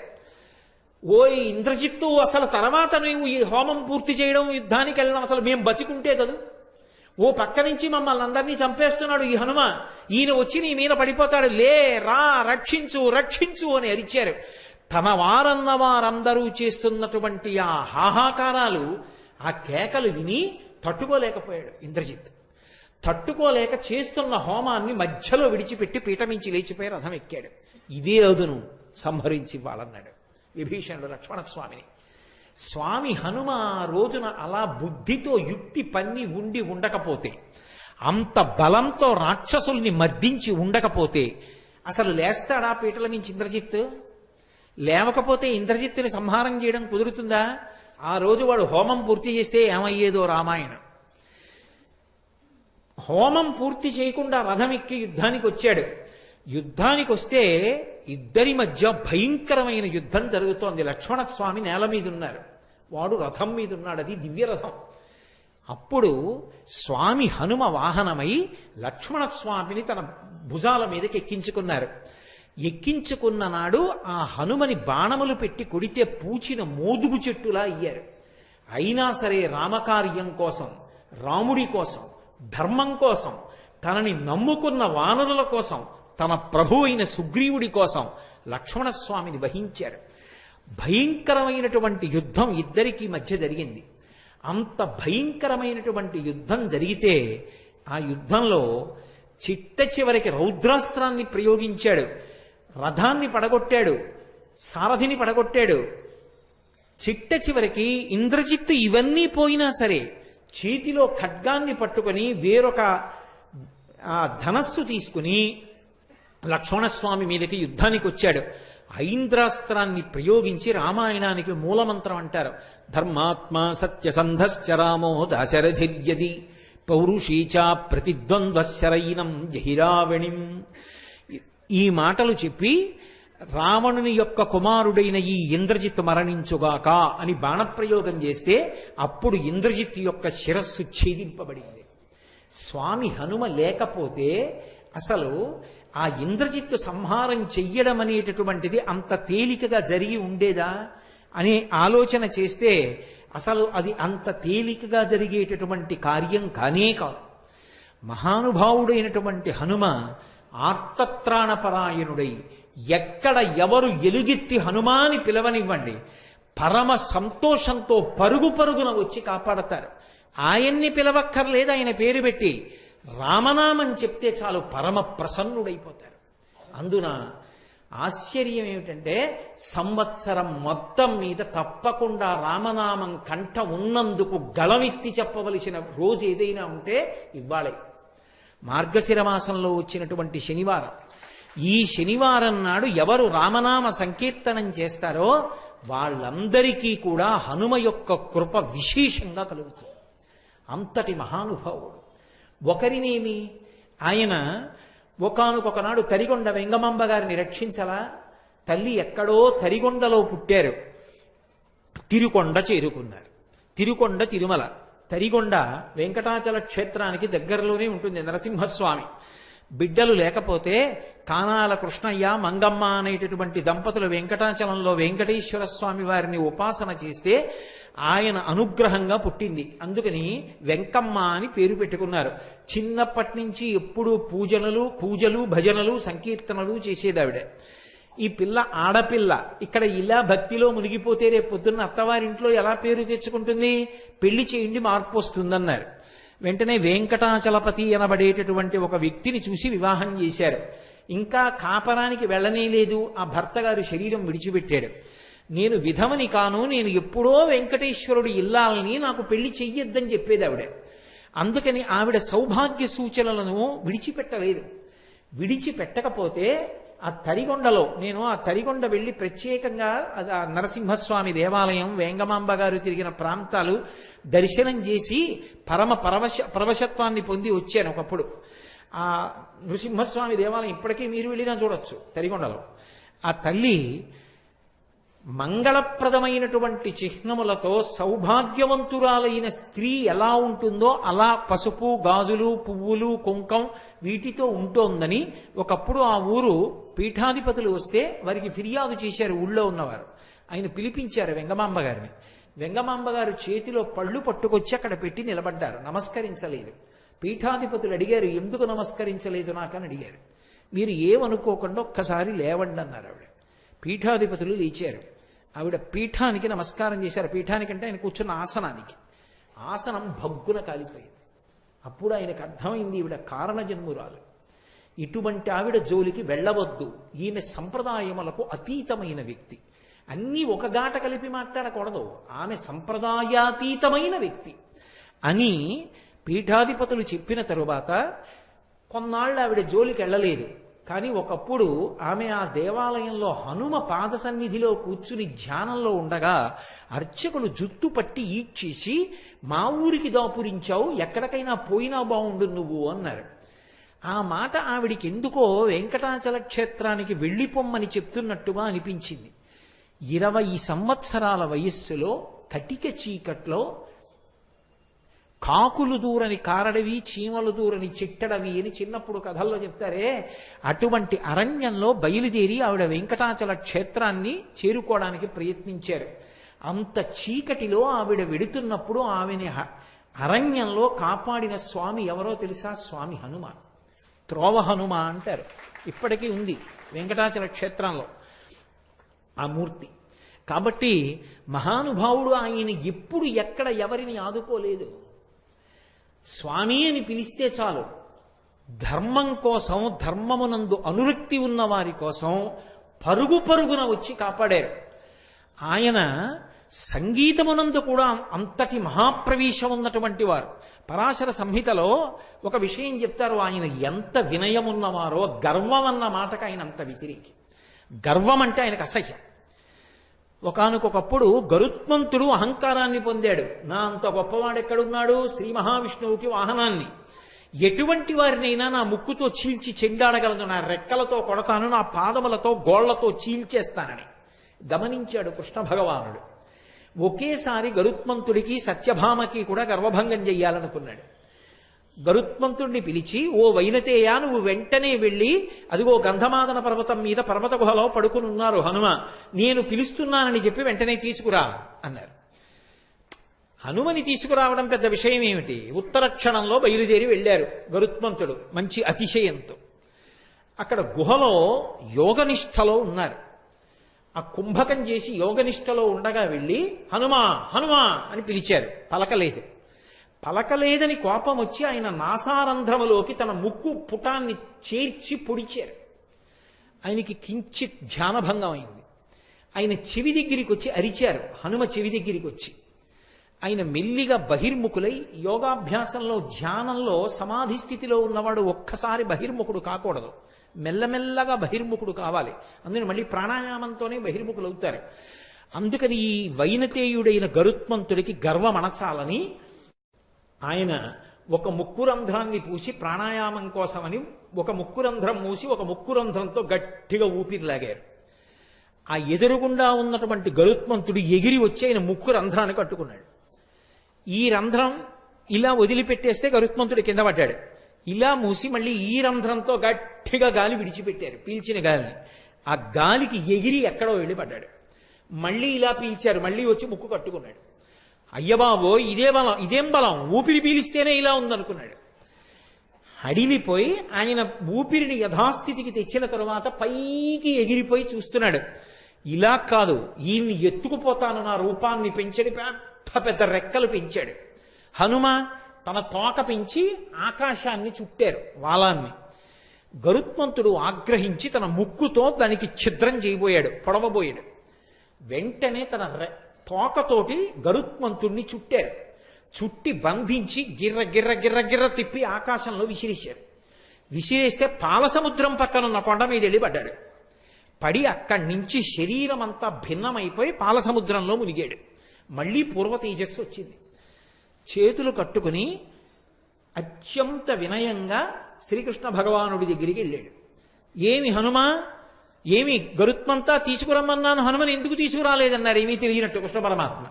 ఓయ్ ఇంద్రజిత్తు, అసలు తర్వాత నువ్వు ఈ హోమం పూర్తి చేయడం, యుద్ధానికి వెళ్ళడం, అసలు మేము బతికుంటే కదూ. ఓ పక్క నుంచి మమ్మల్ని అందరినీ చంపేస్తున్నాడు ఈ హనుమ. ఈయన వచ్చి నీ మీద పడిపోతాడు. లే, రా, రక్షించు రక్షించు అని అరిచారు. తన వారన్న వారందరూ చేస్తున్నటువంటి ఆ హాహాకారాలు, ఆ కేకలు విని తట్టుకోలేకపోయాడు ఇంద్రజిత్. తట్టుకోలేక చేస్తున్న హోమాన్ని మధ్యలో విడిచిపెట్టి పీఠమించి లేచిపోయి రథం ఎక్కాడు. ఇదే అదును సంహరించి ఇవ్వాలన్నాడు విభీషణుడు లక్ష్మణస్వామిని. స్వామి హనుమ రోజున అలా బుద్ధితో యుక్తి పన్ని ఉండి ఉండకపోతే, అంత బలంతో రాక్షసుల్ని మర్దించి ఉండకపోతే అసలు లేస్తాడా పీటల నుంచి ఇంద్రజిత్? లేవకపోతే ఇంద్రజిత్తుని సంహారం చేయడం కుదురుతుందా? ఆ రోజు వాడు హోమం పూర్తి చేస్తే ఏమయ్యేదో రామాయణం. హోమం పూర్తి చేయకుండా రథం ఎక్కి యుద్ధానికి వచ్చాడు. యుద్ధానికి వస్తే ఇద్దరి మధ్య భయంకరమైన యుద్ధం జరుగుతోంది. లక్ష్మణస్వామి నేల మీద ఉన్నారు, వాడు రథం మీద ఉన్నాడు, అది దివ్యరథం. అప్పుడు స్వామి హనుమ వాహనమై లక్ష్మణస్వామిని తన భుజాల మీదకి ఎక్కించుకున్నారు. ఎక్కించుకున్న నాడు ఆ హనుమని బాణములు పెట్టి కొడితే పూచిన మోదుగు చెట్టులా అయ్యారు. అయినా సరే రామకార్యం కోసం, రాముడి కోసం, ధర్మం కోసం, తనని నమ్ముకున్న వానరుల కోసం, తన ప్రభు అయిన సుగ్రీవుడి కోసం లక్ష్మణస్వామిని వహించారు. భయంకరమైనటువంటి యుద్ధం ఇద్దరికీ మధ్య జరిగింది. అంత భయంకరమైనటువంటి యుద్ధం జరిగితే ఆ యుద్ధంలో చిట్ట చివరికి రౌద్రాస్త్రాన్ని ప్రయోగించాడు. రథాన్ని పడగొట్టాడు, సారథిని పడగొట్టాడు. చిట్ట చివరికి ఇంద్రజిత్తు ఇవన్నీ పోయినా సరే చేతిలో ఖడ్గాన్ని పట్టుకొని వేరొక ధనస్సు తీసుకుని లక్ష్మణస్వామి మీదకి యుద్ధానికి వచ్చాడు. ఐంద్రాస్త్రాన్ని ప్రయోగించి రామాయణానికి మూలమంత్రం అంటారు. ధర్మాత్మ సత్యసంధశ్చ రామో దాశరథిర్యది పౌరుషీచా ప్రతిద్వంద్వశరైనం జహిరావణిం. ఈ మాటలు చెప్పి రావణుని యొక్క కుమారుడైన ఈ ఇంద్రజిత్తు మరణించుగాక అని బాణప్రయోగం చేస్తే అప్పుడు ఇంద్రజిత్తు యొక్క శిరస్సు ఛేదింపబడింది. స్వామి హనుమ లేకపోతే అసలు ఆ ఇంద్రజిత్తు సంహారం చెయ్యడం అనేటటువంటిది అంత తేలికగా జరిగి ఉండేదా అనే ఆలోచన చేస్తే అసలు అది అంత తేలికగా జరిగేటటువంటి కార్యం కానే కాదు. మహానుభావుడైనటువంటి హనుమ ఆర్తత్రాణపరాయణుడై ఎక్కడ ఎవరు ఎలుగెత్తి హనుమాని పిలవనివ్వండి, పరమ సంతోషంతో పరుగు పరుగున వచ్చి కాపాడతారు. ఆయన్ని పిలవక్కర్లేదు, ఆయన పేరు పెట్టి రామనామం చెప్తే చాలు పరమ ప్రసన్నుడైపోతారు. అందున ఆశ్చర్యం ఏమిటంటే సంవత్సరం మొత్తం మీద తప్పకుండా రామనామం కంఠ ఉన్నందుకు గళమెత్తి చెప్పవలసిన రోజు ఏదైనా ఉంటే ఇవ్వాలే. మార్గశిర మాసంలో వచ్చినటువంటి శనివారం. ఈ శనివారం నాడు ఎవరు రామనామ సంకీర్తనం చేస్తారో వాళ్ళందరికీ కూడా హనుమ యొక్క కృప విశేషంగా కలుగుతుంది. అంతటి మహానుభావుడు. ఒకరినేమి, ఆయన ఒకానొకనాడు తరిగొండ వెంగమాంబ గారిని రక్షించలా. తల్లి ఎక్కడో తరిగొండలో పుట్టారు, తిరుకొండ చేరుకున్నారు. తిరుకొండ తిరుమల, తరిగొండ వెంకటాచల క్షేత్రానికి దగ్గరలోనే ఉంటుంది. నరసింహస్వామి బిడ్డలు లేకపోతే కానాల కృష్ణయ్య మంగమ్మ అనేటటువంటి దంపతులు వెంకటాచలంలో వెంకటేశ్వర స్వామి వారిని ఉపాసన చేస్తే ఆయన అనుగ్రహంగా పుట్టింది. అందుకని వెంకమ్మ అని పేరు పెట్టుకున్నారు. చిన్నప్పటి నుంచి ఎప్పుడూ పూజలు భజనలు సంకీర్తనలు చేసేదావిడ. ఈ పిల్ల ఆడపిల్ల ఇక్కడ ఇలా భక్తిలో మునిగిపోతే రేపు పొద్దున్న అత్తవారింట్లో ఎలా పేరు తెచ్చుకుంటుంది? పెళ్లి చేయండి, మార్పు వస్తుందన్నారు. వెంటనే వెంకటాచలపతి అనబడేటటువంటి ఒక వ్యక్తిని చూసి వివాహం చేశారు. ఇంకా కాపరానికి వెళ్ళనే లేదు. ఆ భర్త గారు శరీరం విడిచిపెట్టాడు. నేను విధవని కాను, నేను ఎప్పుడో వెంకటేశ్వరుడు ఇల్లాలని, నాకు పెళ్లి చెయ్యొద్దని చెప్పేది ఆవిడ. అందుకని ఆవిడ సౌభాగ్య సూచనలను విడిచిపెట్టలేదు. విడిచిపెట్టకపోతే ఆ తరిగొండలో నేను ఆ తరిగొండ వెళ్ళి ప్రత్యేకంగా నరసింహస్వామి దేవాలయం, వేంగమాంబ గారు తిరిగిన ప్రాంతాలు దర్శనం చేసి పరమ పరవశత్వాన్ని పొంది వచ్చాను ఒకప్పుడు. ఆ నృసింహస్వామి దేవాలయం ఇప్పటికీ మీరు వెళ్ళినా చూడొచ్చు తరిగొండలో. ఆ తల్లి మంగళప్రదమైనటువంటి చిహ్నములతో సౌభాగ్యవంతురాలైన స్త్రీ ఎలా ఉంటుందో అలా పసుపు, గాజులు, పువ్వులు, కుంకం వీటితో ఉంటోందని ఒకప్పుడు ఆ ఊరు పీఠాధిపతులు వస్తే వారికి ఫిర్యాదు చేశారు. ఊళ్ళో ఉన్నవారు ఆయన పిలిపించారు వెంగమాంబ గారిని. వెంగమాంబ గారు చేతిలో పళ్ళు పట్టుకొచ్చి అక్కడ పెట్టి నిలబడ్డారు. నమస్కరించలేదు. పీఠాధిపతులు అడిగారు, ఎందుకు నమస్కరించలేదు నాకని అడిగారు. మీరు ఏమనుకోకుండా ఒక్కసారి లేవండి అన్నారు ఆవిడ. పీఠాధిపతులు లేచారు. ఆవిడ పీఠానికి నమస్కారం చేశారు. పీఠానికంటే ఆయన కూర్చున్న ఆసనానికి. ఆసనం భగ్గున కాలిపోయింది. అప్పుడు ఆయనకు అర్థమైంది ఈవిడ కారణ జన్మురాలు, ఇటువంటి ఆవిడ జోలికి వెళ్ళవద్దు, ఈమె సంప్రదాయములకు అతీతమైన వ్యక్తి, అన్నీ ఒక గాట కలిపి మాట్లాడకూడదు, ఆమె సంప్రదాయాతీతమైన వ్యక్తి అని పీఠాధిపతులు చెప్పిన తరువాత కొన్నాళ్ళు ఆవిడ జోలికి వెళ్ళలేదు. కానీ ఒకప్పుడు ఆమె ఆ దేవాలయంలో హనుమ పాద సన్నిధిలో కూర్చుని ధ్యానంలో ఉండగా అర్చకులు జుట్టు పట్టి ఈడ్చేసి, మా ఊరికి దాపురించావు, ఎక్కడికైనా పోయినా బాగుండు నువ్వు అన్నారు. ఆ మాట ఆవిడికి ఎందుకో వెంకటాచల క్షేత్రానికి వెళ్ళిపోమ్మని చెప్తున్నట్టుగా అనిపించింది. 20 సంవత్సరాల వయస్సులో కటిక చీకట్లో కాకులు దూరని కారడవి, చీమలు దూరని చిట్టడవి అని చిన్నప్పుడు కథల్లో చెప్తారే, అటువంటి అరణ్యంలో బయలుదేరి ఆవిడ వెంకటాచల క్షేత్రాన్ని చేరుకోవడానికి ప్రయత్నించారు. అంత చీకటిలో ఆవిడ వెడుతున్నప్పుడు ఆమెని అరణ్యంలో కాపాడిన స్వామి ఎవరో తెలుసా? స్వామి హనుమ. త్రోవ హనుమ అంటారు, ఇప్పటికీ ఉంది వెంకటాచల క్షేత్రంలో ఆ మూర్తి. కాబట్టి మహానుభావుడు ఆయన ఎప్పుడు ఎక్కడ ఎవరిని ఆదుకోలేదు. స్వామి అని పిలిస్తే చాలు, ధర్మం కోసం, ధర్మమునందు అనురక్తి ఉన్న వారి కోసం పరుగు పరుగున వచ్చి కాపాడారు. ఆయన సంగీతమునందు కూడా అంతటి మహాప్రవేశం ఉన్నటువంటి వారు. పరాశర సంహితలో ఒక విషయం చెప్తారు, ఆయన ఎంత వినయమున్నవారో, గర్వం అన్న మాటకు ఆయన అంత వ్యతిరేకి. గర్వం అంటే ఆయనకు అసహ్యం. ఒకానొకప్పుడు గరుత్మంతుడు అహంకారాన్ని పొందాడు. నా అంత గొప్పవాడెక్కడున్నాడు? శ్రీ మహావిష్ణువుకి వాహనాన్ని, ఎటువంటి వారినైనా నా ముక్కుతో చీల్చి చెండాడగలను, నా రెక్కలతో కొడతాను, నా పాదములతో గోళ్లతో చీల్చేస్తానని గమనించాడు కృష్ణ భగవానుడు. ఒకేసారి గరుత్మంతుడికి సత్యభామకి కూడా గర్వభంగం చెయ్యాలనుకున్నాడు. గరుత్మంతుడిని పిలిచి, ఓ వైనతేయ, నువ్వు వెంటనే వెళ్ళి, అదిగో గంధమాదన పర్వతం మీద పర్వత గుహలో పడుకుని ఉన్నారు హనుమ, నేను పిలుస్తున్నానని చెప్పి వెంటనే తీసుకురా అన్నారు. హనుమని తీసుకురావడం పెద్ద విషయం ఏమిటి? ఉత్తర క్షణంలో బయలుదేరి వెళ్ళారు గరుత్మంతుడు మంచి అతిశయంతో. అక్కడ గుహలో యోగనిష్టలో ఉన్నారు. ఆ కుంభకం చేసి యోగనిష్టలో ఉండగా వెళ్ళి హనుమా హనుమా అని పిలిచారు. పలకలేదు. పలకలేదని కోపం వచ్చి ఆయన నాసారంధ్రములోకి తన ముక్కు పుటాన్ని చేర్చి పొడిచారు. ఆయనకి కించిత్ ధ్యానభంగం అయింది. ఆయన చెవి దగ్గరికి వచ్చి అరిచారు. హనుమ చెవి దగ్గరికి వచ్చి ఆయన మెల్లిగా బహిర్ముఖులై, యోగాభ్యాసంలో ధ్యానంలో సమాధి స్థితిలో ఉన్నవాడు ఒక్కసారి బహిర్ముఖుడు కాకూడదు, మెల్లమెల్లగా బహిర్ముఖుడు కావాలి. అందుకని మళ్ళీ ప్రాణాయామంతోనే బహిర్ముఖులు అవుతారు. అందుకని ఈ వైనతేయుడైన గరుత్మంతుడికి గర్వం అణచాలని ఆయన ఒక ముక్కురంధ్రాన్ని పూసి ప్రాణాయామం కోసమని ఒక ముక్కురంధ్రం మూసి ఒక ముక్కురంధ్రంతో గట్టిగా ఊపిరి లాగారు. ఆ ఎదురుగుండా ఉన్నటువంటి గరుత్మంతుడు ఎగిరి వచ్చి ఆయన ముక్కు రంధ్రాన్ని కట్టుకున్నాడు. ఈ రంధ్రం ఇలా వదిలిపెట్టేస్తే గరుత్మంతుడు కింద పడ్డాడు. ఇలా మూసి మళ్ళీ ఈ రంధ్రంతో గట్టిగా గాలి విడిచిపెట్టారు, పీల్చిన గాలిని. ఆ గాలికి ఎగిరి ఎక్కడో వెళ్ళి పడ్డాడు. మళ్ళీ ఇలా పీల్చారు, మళ్ళీ వచ్చి ముక్కు కట్టుకున్నాడు. అయ్యబాబో, ఇదే బలం, ఇదేం బలం, ఊపిరి పీలిస్తేనే ఇలా ఉందనుకున్నాడు. అడిలిపోయి ఆయన ఊపిరిని యథాస్థితికి తెచ్చిన తరువాత పైకి ఎగిరిపోయి చూస్తున్నాడు. ఇలా కాదు, ఈయన్ని ఎత్తుకుపోతాను, నా రూపాన్ని పెంచడి, పెద్ద పెద్ద రెక్కలు పెంచాడు. హనుమ తన తోక పెంచి ఆకాశాన్ని చుట్టారు, వాలాన్ని. గరుత్మంతుడు ఆగ్రహించి తన ముక్కుతో దానికి ఛిద్రం చేయబోయాడు, పొడవబోయాడు. వెంటనే తన తోకతోటి గరుత్మంతుడిని చుట్టారు. చుట్టి బంధించి గిర్ర గిర్ర గిర్ర గిర్ర తిప్పి ఆకాశంలో విసిరేశారు. విసిరేస్తే పాలసముద్రం పక్కనున్న కొండ మీద వెళ్ళి పడ్డాడు. పడి అక్కడి నుంచి శరీరం అంతా భిన్నమైపోయి పాలసముద్రంలో మునిగాడు. మళ్ళీ పూర్వ తేజస్సు వచ్చింది. చేతులు కట్టుకుని అత్యంత వినయంగా శ్రీకృష్ణ భగవానుడి దగ్గరికి వెళ్ళాడు. ఏమి హనుమా, ఏమి గరుత్మంతా తీసుకురమ్మన్నాను, హనుమని ఎందుకు తీసుకురాలేదన్నారు. ఏమీ తెలియనట్టు కృష్ణ పరమాత్మ.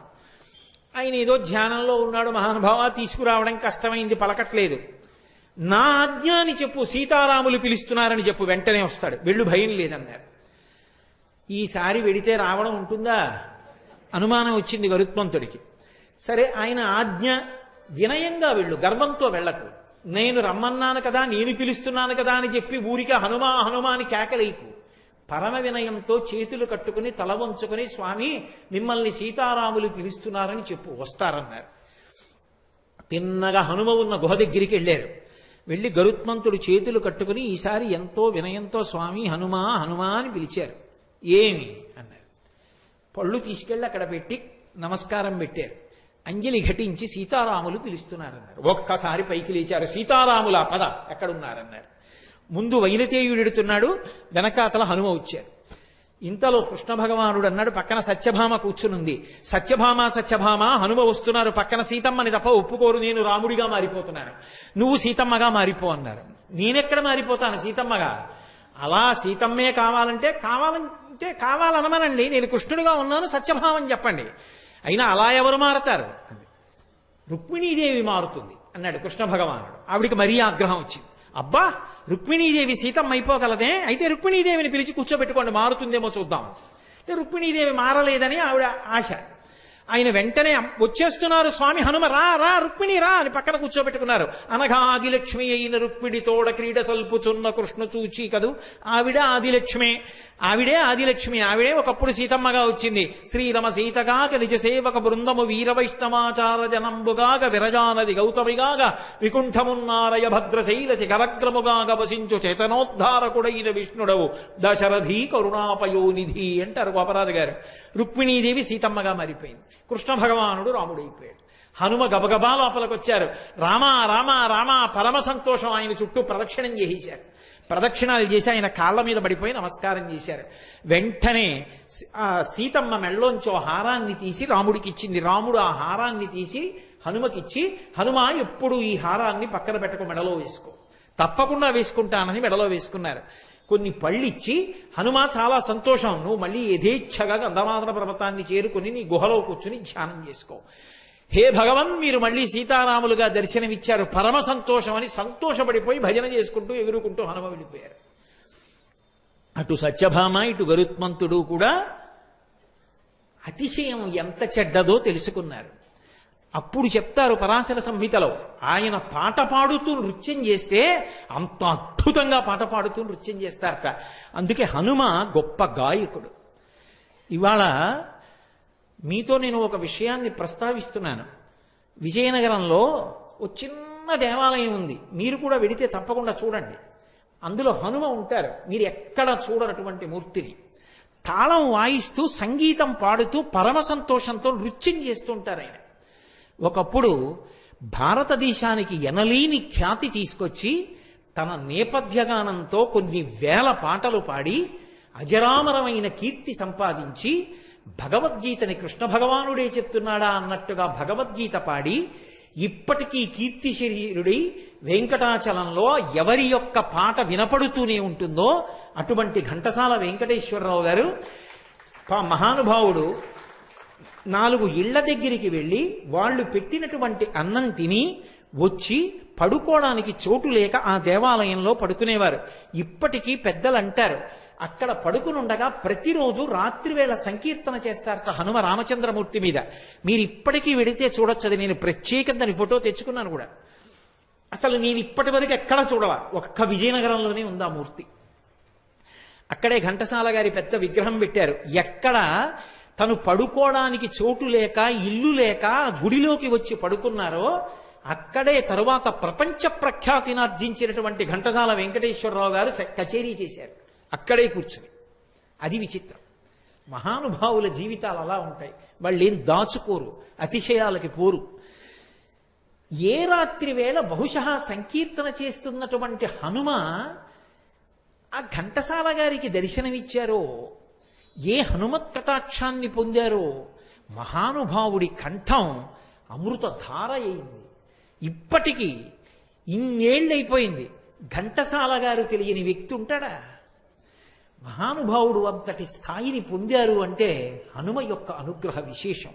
ఆయన ఏదో ధ్యానంలో ఉన్నాడు, మహానుభావ తీసుకురావడం కష్టమైంది, పలకట్లేదు. నా ఆజ్ఞ అని చెప్పు, సీతారాములు పిలుస్తున్నారని చెప్పు, వెంటనే వస్తాడు, వెళ్ళు, భయం లేదన్నారు. ఈసారి వెడితే రావడం ఉంటుందా? అనుమానం వచ్చింది గరుత్మంతుడికి. సరే, ఆయన ఆజ్ఞ, వినయంగా వెళ్ళు, గర్వంతో వెళ్ళకు. నేను రమ్మన్నాను కదా, నేను పిలుస్తున్నాను కదా అని చెప్పి ఊరికే హనుమా హనుమా అని కేకలేకు. పరమ వినయంతో చేతులు కట్టుకుని తల వంచుకుని, స్వామి మిమ్మల్ని సీతారాములు పిలుస్తున్నారని చెప్పు, వస్తారన్నారు. తిన్నగా హనుమ ఉన్న గుహ దగ్గరికి వెళ్ళారు. వెళ్ళి గరుత్మంతుడు చేతులు కట్టుకుని ఈసారి ఎంతో వినయంతో స్వామి హనుమా హనుమా అని పిలిచారు. ఏమి అన్నారు. పళ్ళు తీసుకెళ్ళి అక్కడ పెట్టి నమస్కారం పెట్టారు. అంజలి ఘటించి సీతారాములు పిలుస్తున్నారన్నారు. ఒక్కసారి పైకి లేచారు. సీతారాముల పద ఎక్కడున్నారన్నారు. ముందు వైనతేయుడెడుతున్నాడు, వెనకాతల హనుమ వచ్చారు. ఇంతలో కృష్ణ భగవానుడు అన్నాడు, పక్కన సత్యభామ కూర్చునుంది. సత్యభామ సత్యభామ హనుమ వస్తున్నారు, పక్కన సీతమ్మని తప్ప ఒప్పుకోరు, నేను రాముడిగా మారిపోతున్నాను, నువ్వు సీతమ్మగా మారిపో అన్నారు. నేనెక్కడ మారిపోతాను సీతమ్మగా? అలా సీతమ్మే కావాలంటే కావాలనమనండి, నేను కృష్ణుడిగా ఉన్నాను సత్యభామని చెప్పండి. అయినా అలా ఎవరు మారతారు? రుక్మిణీదేవి మారుతుంది అన్నాడు కృష్ణ భగవానుడు. ఆవిడికి మరీ ఆగ్రహం వచ్చింది. అబ్బా, రుక్మిణీదేవి సీతమ్మ అయిపోగలదే, అయితే రుక్మిణీదేవిని పిలిచి కూర్చోబెట్టుకోండి, మారుతుందేమో చూద్దాం. రుక్మిణీదేవి మారలేదని ఆవిడ ఆశ. ఆయన వెంటనే వచ్చేస్తున్నారు స్వామి హనుమ, రా రా రుక్మిణి రా అని పక్కన కూర్చోబెట్టుకున్నారు. అనగా ఆదిలక్ష్మి అయిన రుక్మిణి తోడ క్రీడ సల్పుచున్న కృష్ణ చూచి కదూ, ఆవిడ ఆదిలక్ష్మే, ఆవిడే ఆదిలక్ష్మి, ఆవిడే ఒకప్పుడు సీతమ్మగా వచ్చింది. శ్రీరమ సీతగాక నిజ సేవక బృందము వీర వైష్ణవాచార జనంబుగాక విరజానది గౌతమిగాక వికుంఠమున్నారయ భద్రశైల శిఖరగ్రముగాక వసించు చేతనోద్ధారకుడైన విష్ణుడవు దశరథి కరుణాపయోనిధి అంటారు గోపరాజు గారు. రుక్మిణీదేవి సీతమ్మగా మారిపోయింది. కృష్ణ భగవానుడు రాముడైపోయాడు. హనుమ గబగబా లోపలికొచ్చారు. రామా రామా రామా పరమ సంతోషం. ఆయన చుట్టూ ప్రదక్షిణం చేసేశారు. ప్రదక్షిణాలు చేసి ఆయన కాళ్ళ మీద పడిపోయి నమస్కారం చేశారు. వెంటనే సీతమ్మ మెళ్ళలోంచి హారాన్ని తీసి రాముడికి ఇచ్చింది. రాముడు ఆ హారాన్ని తీసి హనుమకిచ్చి, హనుమ ఎప్పుడు ఈ హారాన్ని పక్కన పెట్టకు, మెడలో వేసుకో. తప్పకుండా వేసుకుంటానని మెడలో వేసుకున్నారు. కొన్ని పళ్ళిచ్చి, హనుమ చాలా సంతోషం, నువ్వు మళ్ళీ యథేచ్ఛగా గంధమాదన పర్వతాన్ని చేరుకుని నీ గుహలో కూర్చుని ధ్యానం చేసుకో. హే భగవన్, మీరు మళ్ళీ సీతారాములుగా దర్శనమిచ్చారు, పరమ సంతోషం అని సంతోషపడిపోయి భజన చేసుకుంటూ ఎగురుకుంటూ హనుమ వెళ్ళిపోయారు. అటు సత్యభామ ఇటు గరుత్మంతుడు కూడా అతిశయం ఎంత చెడ్డదో తెలుసుకున్నారు. అప్పుడు చెప్తారు పరాశర సంహితలో, ఆయన పాట పాడుతూ నృత్యం చేస్తే అంత అద్భుతంగా పాట పాడుతూ నృత్యం చేస్తారట. అందుకే హనుమ గొప్ప గాయకుడు. ఇవాళ మీతో నేను ఒక విషయాన్ని ప్రస్తావిస్తున్నాను. విజయనగరంలో ఒక చిన్న దేవాలయం ఉంది, మీరు కూడా వెడితే తప్పకుండా చూడండి. అందులో హనుమ ఉంటారు, మీరు ఎక్కడ చూడనటువంటి మూర్తిని. తాళం వాయిస్తూ సంగీతం పాడుతూ పరమ సంతోషంతో నృత్యం చేస్తుంటారు ఆయన. ఒకప్పుడు భారతదేశానికి ఎనలేని ఖ్యాతి తీసుకొచ్చి తన నేపథ్యగానంతో కొన్ని వేల పాటలు పాడి అజరామరమైన కీర్తి సంపాదించి భగవద్గీతని కృష్ణ భగవానుడే చెప్తున్నాడా అన్నట్టుగా భగవద్గీత పాడి ఇప్పటికీ కీర్తి శరీరుడి వెంకటాచలంలో ఎవరి యొక్క పాట వినపడుతూనే ఉంటుందో అటువంటి ఘంటసాల వెంకటేశ్వరరావు గారు మహానుభావుడు 4 ఇళ్ల దగ్గరికి వెళ్ళి వాళ్ళు పెట్టినటువంటి అన్నం తిని వచ్చి పడుకోవడానికి చోటు లేక ఆ దేవాలయంలో పడుకునేవారు. ఇప్పటికీ పెద్దలు అంటారు, అక్కడ పడుకునుండగా ప్రతిరోజు రాత్రివేళ సంకీర్తన చేస్తారట హనుమ రామచంద్రమూర్తి మీద. మీరు ఇప్పటికీ వెడితే చూడొచ్చది. నేను ప్రత్యేకంగా దాని ఫోటో తెచ్చుకున్నాను కూడా. అసలు నేను ఇప్పటి వరకు ఎక్కడా చూడవా, ఒక్క విజయనగరంలోనే ఉంది ఆ మూర్తి. అక్కడే ఘంటసాల గారి పెద్ద విగ్రహం పెట్టారు. ఎక్కడ తను పడుకోవడానికి చోటు లేక ఇల్లు లేక గుడిలోకి వచ్చి పడుకున్నారో అక్కడే తరువాత ప్రపంచ ప్రఖ్యాతినార్జించినటువంటి ఘంటసాల వెంకటేశ్వరరావు గారు కచేరీ చేశారు, అక్కడే కూర్చుని. అది విచిత్రం. మహానుభావుల జీవితాలు అలా ఉంటాయి. వాళ్ళు ఏం దాచుకోరు, అతిశయాలకి పోరు. ఏ రాత్రి వేళ బహుశా సంకీర్తన చేస్తున్నటువంటి హనుమ ఆ ఘంటసాల గారికి దర్శనమిచ్చారో, ఏ హనుమత్ కటాక్షాన్ని పొందారో, మహానుభావుడి కంఠం అమృతధార అయింది. ఇప్పటికీ ఇన్నేళ్ళైపోయింది, ఘంటసాల గారు తెలియని వ్యక్తి ఉంటాడా? మహానుభావుడు అంతటి స్థాయిని పొందారు అంటే హనుమ యొక్క అనుగ్రహ విశేషం.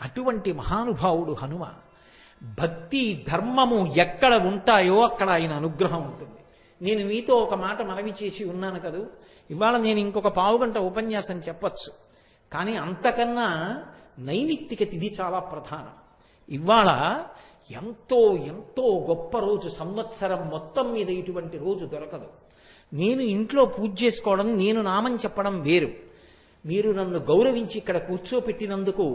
అటువంటి మహానుభావుడు హనుమ. భక్తి ధర్మము ఎక్కడ ఉంటాయో అక్కడ ఆయన అనుగ్రహం ఉంటుంది. నేను మీతో ఒక మాట మనవి చేసి ఉన్నాను కదూ, ఇవాళ నేను ఇంకొక పావుగంట ఉపన్యాసం చెప్పచ్చు, కానీ అంతకన్నా నైమిత్తిక తిథి చాలా ప్రధానం. ఇవాళ ఎంతో ఎంతో గొప్ప రోజు, సంవత్సరం మొత్తం మీద ఇటువంటి రోజు దొరకదు. నేను ఇంట్లో పూజ చేసుకోవడం, నేను నామం చెప్పడం వేరు. మీరు నన్ను గౌరవించి ఇక్కడ కూర్చోపెట్టినందుకు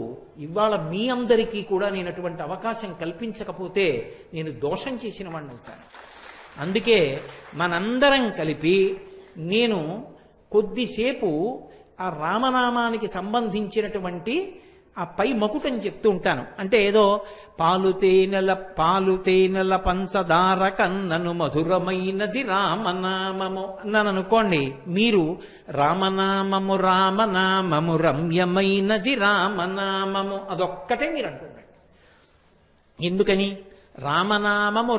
ఇవాళ మీ అందరికీ కూడా నేను అటువంటి అవకాశం కల్పించకపోతే నేను దోషం చేసిన వాడిని అవుతాను. అందుకే మనందరం కలిపి నేను కొద్దిసేపు ఆ రామనామానికి సంబంధించినటువంటి ఆ పై మకుటం చెప్తూ ఉంటాను. అంటే ఏదో పాలు తేనెల పంచదార కన్నను మధురమైనది రామనామము అన్నాను అనుకోండి, మీరు రామనామము రమ్యమైనది రామనామము అదొక్కటే మీరు అంటున్నారు. ఎందుకని? రామనామము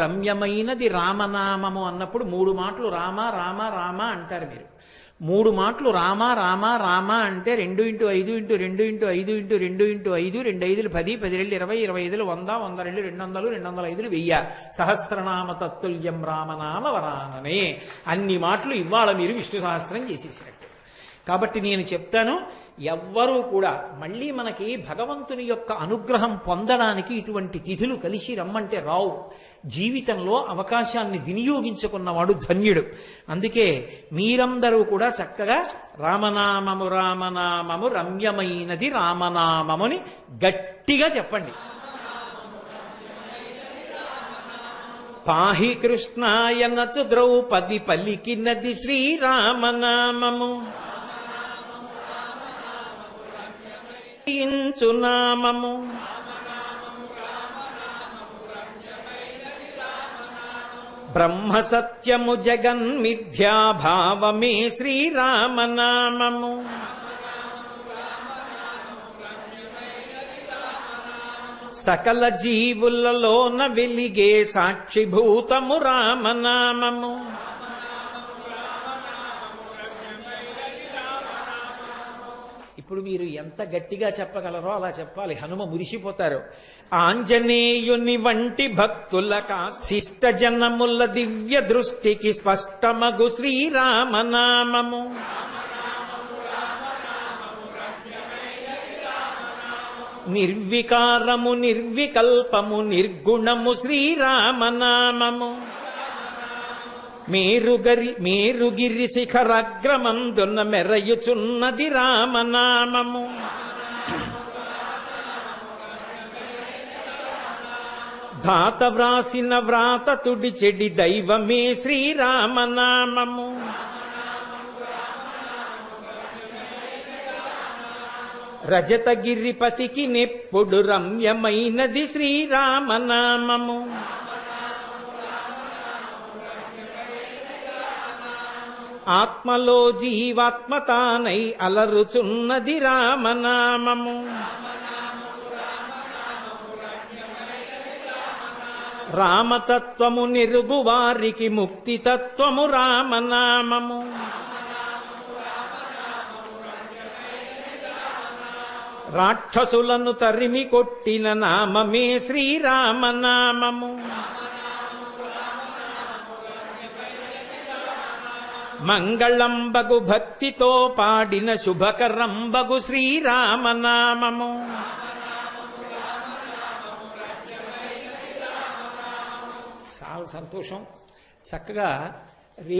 రమ్యమైనది రామనామము అన్నప్పుడు 3 మాటలు రామ రామ రామ అంటారు. మీరు 3 మాటలు రామ రామ రామ అంటే 2 × 5 × 2 × 5 × 2 × 5 2 5 10 10 20 20 100 100 200 205 1000 సహస్రనామ తత్తుల్యం రామనామ వరాననే అన్ని మాటలు ఇవాళ మీరు విష్ణు సహస్రం చేసేసినట్టు. కాబట్టి నేను చెప్తాను, ఎవ్వరూ కూడా మళ్ళీ మనకి భగవంతుని యొక్క అనుగ్రహం పొందడానికి ఇటువంటి తిథులు కలిసి రమ్మంటే రావు. జీవితంలో అవకాశాన్ని వినియోగించుకున్నవాడు ధన్యుడు. అందుకే మీరందరూ కూడా చక్కగా రామనామము రమ్యమైనది రామనామముని గట్టిగా చెప్పండి. పాహి కృష్ణాయనచు ద్రౌపది పలికినది శ్రీరామనామము నామము బ్రహ్మ సత్యము జగన్మిథ్యాభావమే శ్రీరామనామము సకల జీవులలోన వెలిగే సాక్షిభూతము రామనామము ఇప్పుడు మీరు ఎంత గట్టిగా చెప్పగలరో అలా చెప్పాలి. హనుమ మురిసిపోతారు. ఆంజనేయుని వంటి భక్తులక శిష్ట జనముల దివ్య దృష్టికి స్పష్టమగు శ్రీరామనామము నిర్వికారము నిర్వికల్పము నిర్గుణము శ్రీరామనామము మేరుగిరి శిఖరగ్రమందున మెరయుచున్నది రామనామము ధాత వ్రాసిన వ్రాత తుడి చెడి దైవమే శ్రీరామనామము రజతగిరిపతికి నెప్పుడు రమ్యమైనది శ్రీరామనామము ఆత్మలో జీవాత్మతానై అలరుచున్నది రామనామము రామతత్వము నిరుగు వారికి ముక్తితత్వము రామనామము రాక్షసులను తరిమి కొట్టిన నామమే శ్రీరామనామము మంగళంబగు భక్తితో పాడిన శుభకరంబగు శ్రీరామనామము చాలా సంతోషం. చక్కగా